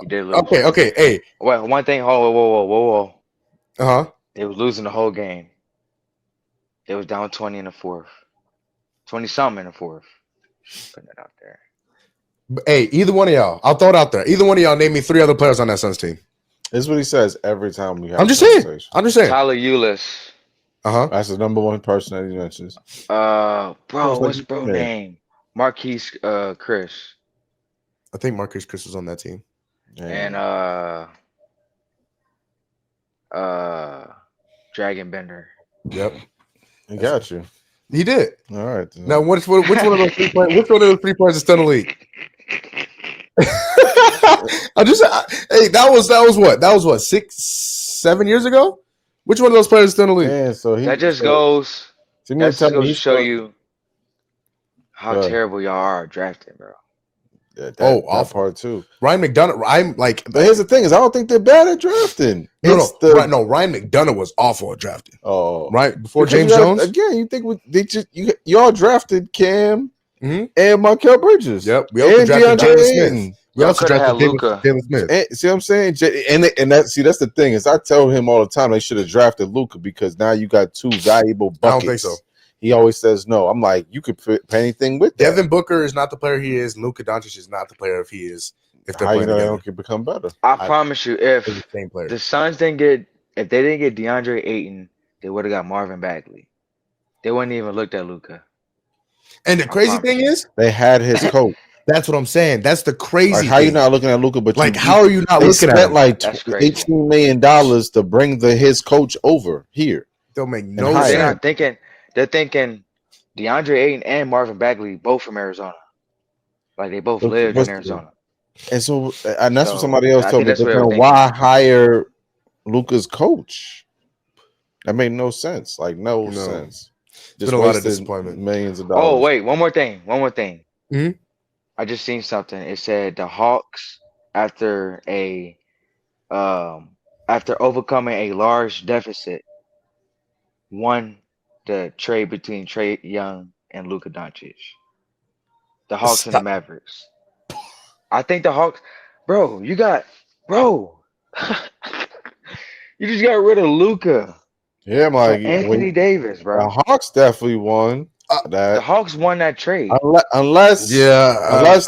He did lose. Okay. Hey. Well, one thing. Whoa. They was losing the whole game. They was down 20 in the fourth. 20-something in the fourth. Putting it out there. Hey, either one of y'all. I'll throw it out there. Either one of y'all name me 3 other players on that Suns team. This is what he says every time we have. I'm just saying. Tyler Ulis. That's the number one person that he mentions. What's bro name? Marquise Chris. I think Marquise Chris was on that team. And Dragon Bender. Yep. He got you. He did. All right. Now, which one of those 3 players? Which one of those 3 players is still in the league? That was what 6-7 years ago. Which one of those players is still in the league? Man, so that just goes to show you how terrible y'all are drafting, bro. That part too. Ryan McDonough. I'm like, but here's the thing: is I don't think they're bad at drafting. Ryan McDonough was awful at drafting. Oh, right before James Jones. Again, you think y'all drafted Cam and Markel Bridges? Yep, we also drafted Jalen Smith. We also drafted Luka. Jalen Smith. See what I'm saying? And that's the thing is I tell him all the time they should have drafted Luka because now you got 2 valuable buckets. I don't think so. He always says no. I'm like, you could put anything with that. Devin Booker is not the player he is. Luka Doncic is not the player he is. If they're playing together, they can become better. I promise you, if the Suns didn't get DeAndre Ayton, they would have got Marvin Bagley. They wouldn't even looked at Luka. And the crazy thing is, they had his coach. That's what I'm saying. That's the crazy Like, how you thing. not looking at Luka? But Like, how are you not they looking at spent him? like That's crazy. $18 million to bring his coach over here. Don't make And no hire They're sense. him. not thinking. They're thinking DeAndre Ayton and Marvin Bagley both from Arizona. Like they both lived in Arizona. And so, and that's what So somebody else I told think me. that's what But they were then thinking. why hire Luka's coach? That made no sense. Like no sense. It's been a lot of disappointment. Millions of Oh dollars. wait, one more thing. Mhm. I just seen something. It said the Hawks after after overcoming a large deficit won the trade between Trey Young and Luka Doncic. The Hawks and the Stop. Mavericks. I think the Hawks, bro. Bro. You just got rid of Luka Yeah, I'm for like Anthony Davis, bro. the Hawks definitely won The that. Hawks won that trade. Unless Yeah,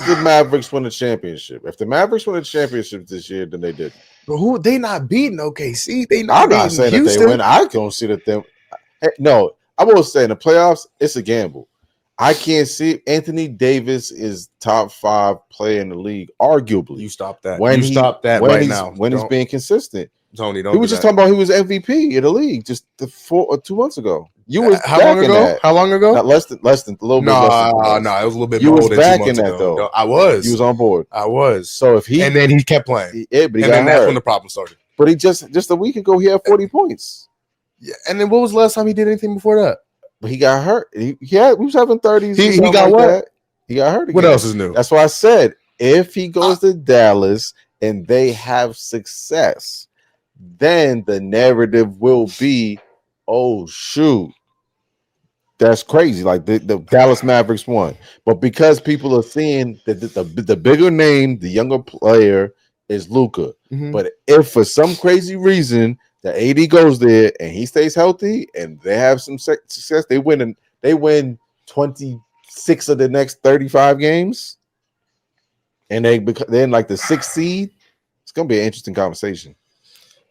the Mavericks win the championship. If the Mavericks win the championship this year, then they did. but who they not beating OKC? They I'm not not beating saying Houston. that they win. I don't see that them. No, I will say in the playoffs, it's a gamble. I can't see Anthony Davis is top 5 player in the league, arguably. You stop that. When you stop that when right he's, now. When he's being consistent. Tony, don't. He was just talking about he was MVP in the league just 4 or 2 months ago. You was how long ago? that. How long ago? Not less than a little bit less than 2 months. No, it was a little bit You more was than 2 backing months that ago. though. No, I was. You was on board. I was. So if he and then he kept playing. Yeah, but he and got then hurt. That's when the problem started. But he just a week ago he had 40 points. Yeah, and then what was the last time he did anything before that? But he got hurt. He was having 30s. He got like what? That. He got hurt again. What else is new? That's why I said if he goes to Dallas and they have success, then the narrative will be, oh shoot, that's crazy. Like the Dallas Mavericks won. But because people are seeing that the bigger name, the younger player is Luka. Mhm. But if for some crazy reason the AD goes there and he stays healthy and they have some success, they win 26 of the next 35 games, and they're in like the 6th seed. It's gonna be an interesting conversation.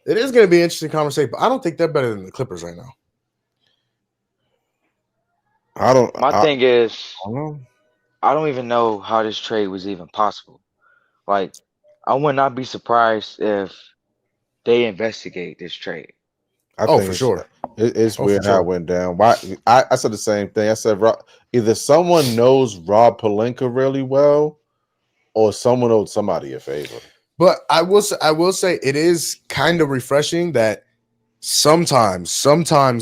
It is going to be an interesting conversation, but I don't think they're better than the Clippers right now. My thing is, I don't know. I don't even know how this trade was even possible. Like, I would not be surprised if they investigate this trade. I Oh, think for it's, sure. It's Oh, weird for how sure. it went down. Why? I said the same thing. I said either someone knows Rob Pelinka really well, or someone owed somebody a favor. But I will say it is kind of refreshing that sometimes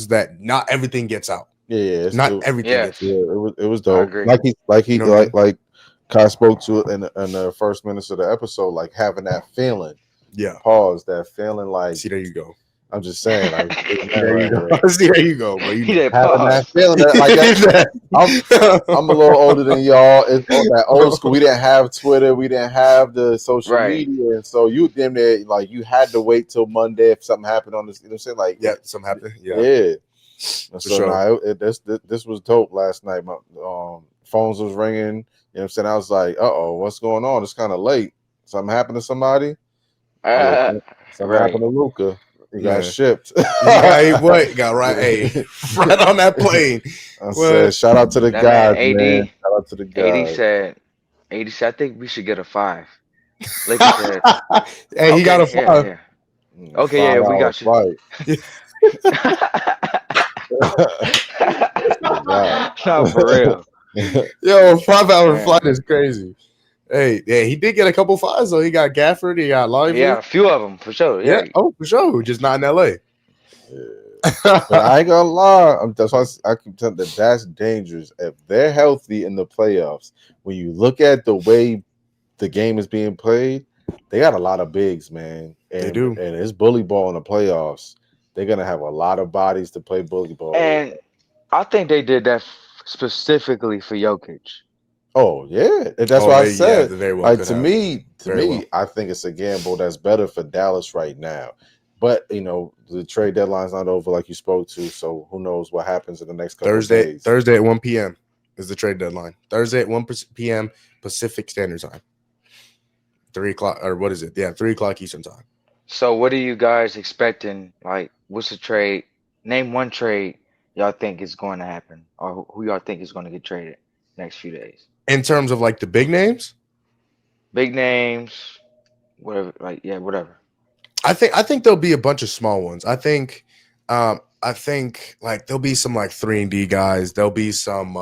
that not everything gets out. Yeah, Not everything Yes. gets Yeah, out. it was I dope. agree. Like You know what I mean? like Kai spoke to it in the first minutes of the episode, like having that feeling. Yeah. Pause. That feeling. Like, See, there you go. I'm just saying. Like, There you go. See, there you go, bro. You He know. said, having that pause. feeling that like I'm a little older than y'all. It's that old school. We didn't have Twitter. We didn't have the social Right. media, and so you damn near like you had to wait till Monday if something happened on this. You know what I'm saying? Like, Yeah, something happened. Yeah. And For so sure. this was dope last night. My phones was ringing. You know what I'm saying? I was like, what's going on? It's kind of late. Something happened to somebody? Something Right. happened to Luka. He got Man. shipped. What? Got right on that plane. I said, shout out to the That guys, man, man. Shout out to the guys. AD said, I think we should get a 5. Lakers said, Hey, he got a 5. Yeah. Okay, yeah, we got you. Flight. No, for real. Yo, 5-hour Man. flight is crazy. Hey, yeah, he did get a couple 5s though. He got Gafford, he got Lively. Yeah, a few of them for sure. Yeah. Oh, for sure. Just not in LA. But I ain't gonna lie. That's why I keep telling that that's dangerous. If they're healthy in the playoffs, when you look at the way the game is being played, they got a lot of bigs, man. And, They do. And it's bully ball in the playoffs. They're gonna have a lot of bodies to play bully ball. And I think they did that specifically for Jokic. Oh yeah, that's why I said. Yeah, very well like to me, well. I think it's a gamble that's better for Dallas right now. But the trade deadline's not over, like you spoke to. So who knows what happens in the next couple of days? Thursday at 1 p.m. is the trade deadline. Thursday at 1 p.m. Pacific Standard Time. 3 o'clock, or what is it? Yeah, 3 o'clock Eastern Time. So what are you guys expecting? Like, what's the trade? Name one trade y'all think is going to happen, or who y'all think is going to get traded next few days. In terms of like the big names? Big names, whatever. Like yeah, whatever. I think there'll be a bunch of small ones. I think like there'll be some like 3-and-D guys. There'll be some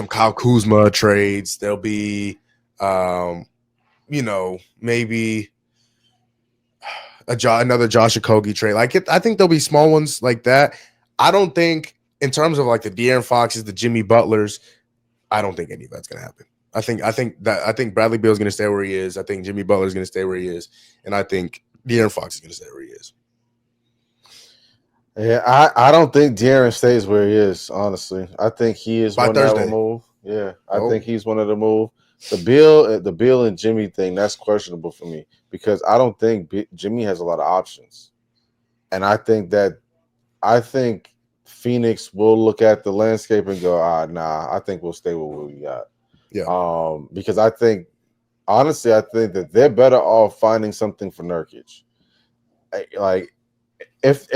Kyle Kuzma trades. There'll be maybe another Josh Okogie trade. I think there'll be small ones like that. I don't think in terms of like the De'Aaron Foxes, the Jimmy Butlers, I don't think any of that's gonna happen. I think Bradley Beal's gonna stay where he is. I think Jimmy Butler's gonna stay where he is, and I think De'Aaron Fox is gonna stay where he is. Yeah, I don't think De'Aaron stays where he is. Honestly, I think he is By one that will Thursday. move. Yeah, I Oh, think he's one of the move. The Bill and Jimmy thing, that's questionable for me because I don't think Jimmy has a lot of options, and I think Phoenix will look at the landscape and go, nah, I think we'll stay with what we got. yeah, Because honestly, I think that they're better off finding something for Nurkic. Like if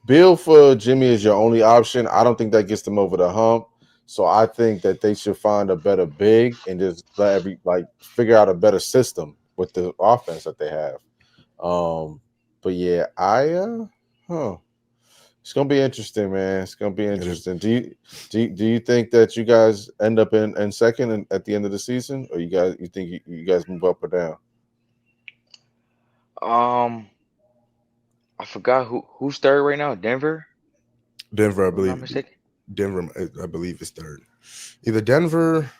Bill for Jimmy is your only option, I don't think that gets them over the hump. So I think that they should find a better big and just figure out a better system with the offense that they have. But yeah, it's gonna be interesting, man. It's gonna be interesting. Do you think that you guys end up in second at the end of the season, or you think you guys move up or down? Um, I forgot who's third right now. Denver, Denver, I if I'm not believe. mistaken. Denver, I believe is third. Either Denver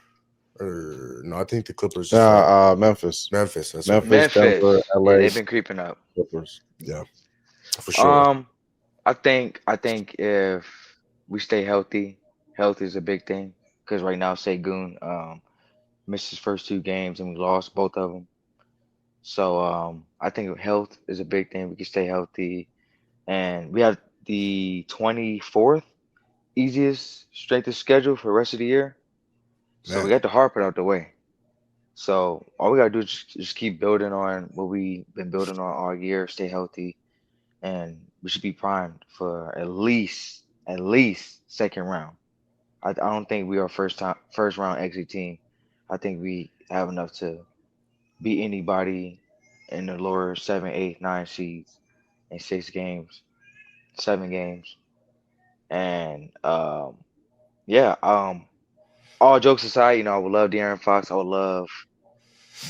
or no, I think the Clippers is fourth. Memphis, Memphis, that's right. Denver, Memphis. Yeah, LA, they've been creeping up. Clippers. Yeah, for sure. Um, I think if we stay healthy, health is a big thing. Because right now, Segun missed his first two games and we lost both of them. So I think health is a big thing. We can stay healthy, and we have the 24th easiest strength of schedule for the rest of the year. So we Man, got the hard part out the way. So all we gotta do is just keep building on what we've been building on all year. Stay healthy, and we should be primed for at least second round. I don't think we are first round exit team. I think we have enough to beat anybody in the lower seven, eight, nine seeds in 6 games, 7 games, and yeah. All jokes aside, I would love De'Aaron Fox. I would love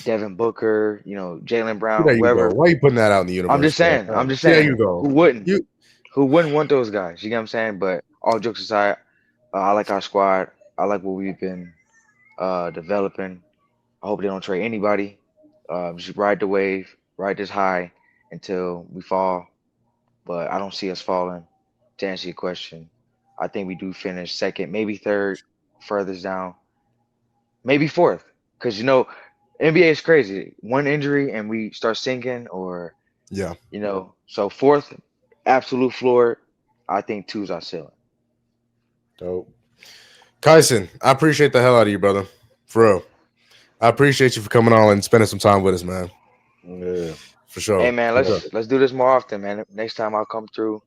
Devin Booker. Jalen see, Brown, there you go. whoever. Why are you putting that out in the I'm universe, just bro? saying. I'm just See, there saying. you go. Who wouldn't? You Who wouldn't want those guys? You get what I'm saying? But all jokes aside, I like our squad. I like what we've been developing. I hope they don't trade anybody. Just ride the wave, ride this high until we fall. But I don't see us falling. To answer your question, I think we do finish second, maybe third, furthest down, maybe fourth. Because NBA is crazy. One injury and we start sinking, or yeah. so fourth, absolute floor. I think two's our ceiling. Dope. Kyson, I appreciate the hell out of you, brother. For real. I appreciate you for coming on and spending some time with us, man. Yeah. For Hey sure. man, For sure. let's do this more often, man. Next time I'll come through.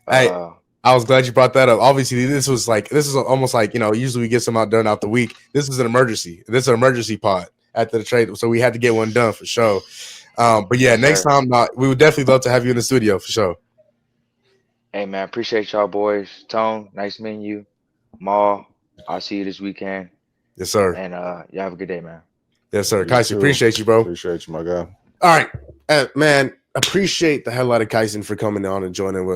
Hey, Uh, I was glad you brought that up. Obviously, this is almost like, usually we get some out done out the week. This was an emergency. This is an emergency pod after the trade. So we had to get one done for sure. But yeah, yes, next sir. time we would definitely love to have you in the studio for sure. Hey man, appreciate y'all boys. Tone, nice meeting you. Maul, I'll see you this weekend. Yes, sir. And y'all have a good day, man. Yes, sir. You Kyson, too. appreciate you, bro. Appreciate you, my guy. All right. Man, appreciate the hell out of Kyson for coming on and joining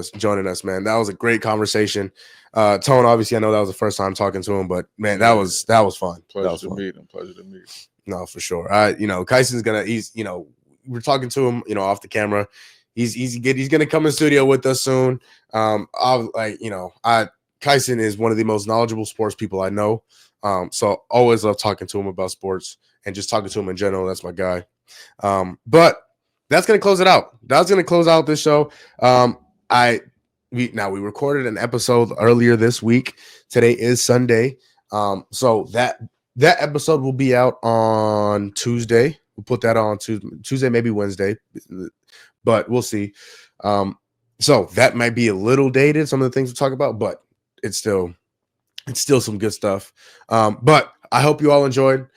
us, man. That was a great conversation. Tone, obviously, I know that was the first time talking to him, but man, that was fun. Pleasure That was to fun. meet him. Pleasure to meet him. No, for sure. Kyson's we're talking to him, off the camera. He's gonna come in studio with us soon. Kyson is one of the most knowledgeable sports people I know. So always love talking to him about sports and just talking to him in general. That's my guy. But that's gonna close it out. That's gonna close out this show. We recorded an episode earlier this week. Today is Sunday. So that episode will be out on Tuesday. We'll put that on Tuesday, maybe Wednesday, but we'll see. So that might be a little dated, some of the things we talk about, but it's still some good stuff. But I hope you all enjoyed.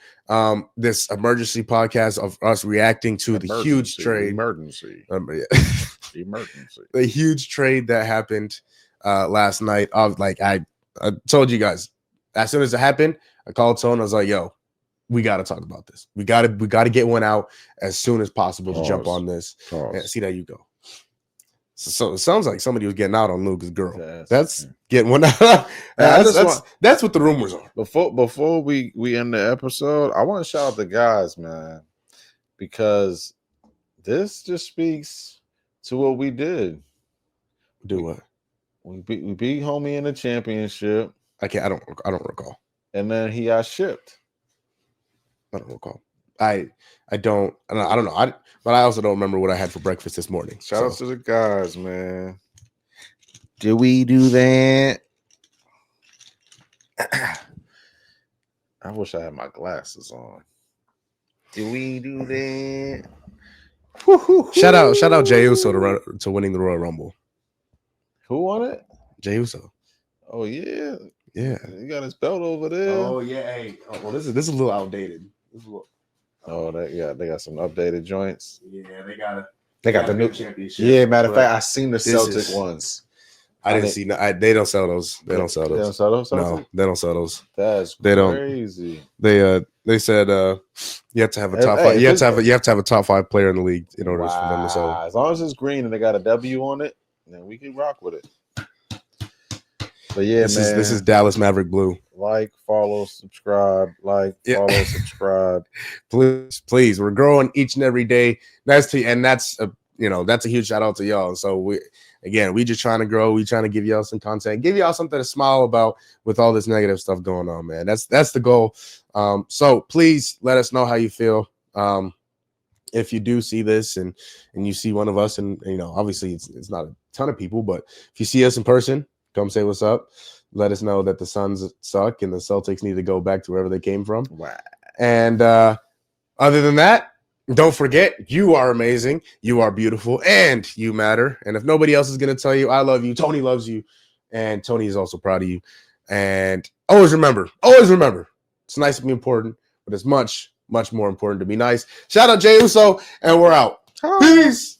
this emergency podcast of us reacting to the huge trade. Emergency. Yeah. Emergency. The huge trade that happened last night. I told you guys, as soon as it happened, I called Tone. I was like, yo, we got to talk about this. We got to get one out as soon as possible to jump on this. And see, there you go. So it sounds like somebody was getting out on Luka's girl. That's getting one out. That's what the rumors are. Before we end the episode, I want to shout out the guys, man, because this just speaks to what we did. Do what? We beat homie in the championship. I don't recall. And then he got shipped. I don't recall. I don't know. But I also don't remember what I had for breakfast this morning. Shout out to the guys, man. Did we do that? I wish I had my glasses on. Did we do that? Shout out Jey Uso to winning the Royal Rumble. Who won it? Jey Uso. Oh yeah. Yeah. He got his belt over there. Oh yeah. Hey. Oh, well, this is a little outdated. They got some updated joints. Yeah, they got the new championship. Yeah, matter of fact, I seen the Celtic ones. I didn't see. They don't sell those. They don't sell those. They don't sell those. No, they don't sell those. That's crazy. They said you have to have a top five. You have to have a top 5 player in the league in order for them to sell. As long as it's green and they got a W on it, then we can rock with it. But yeah, this is Dallas Maverick Blue. Like, follow, subscribe. Follow, subscribe. Please. We're growing each and every day. That's a huge shout out to y'all. So we just trying to grow. We trying to give y'all some content, give y'all something to smile about with all this negative stuff going on, man. That's the goal. So please let us know how you feel. If you do see this and you see one of us, and obviously it's not a ton of people, but if you see us in person, come say what's up. Let us know that the Suns suck and the Celtics need to go back to wherever they came from. Wow. And other than that, don't forget, you are amazing, you are beautiful, and you matter. And if nobody else is going to tell you I love you, Tony loves you, and Tony is also proud of you. And always remember, it's nice to be important, but it's much, much more important to be nice. Shout out Jey Uso, and we're out. Peace.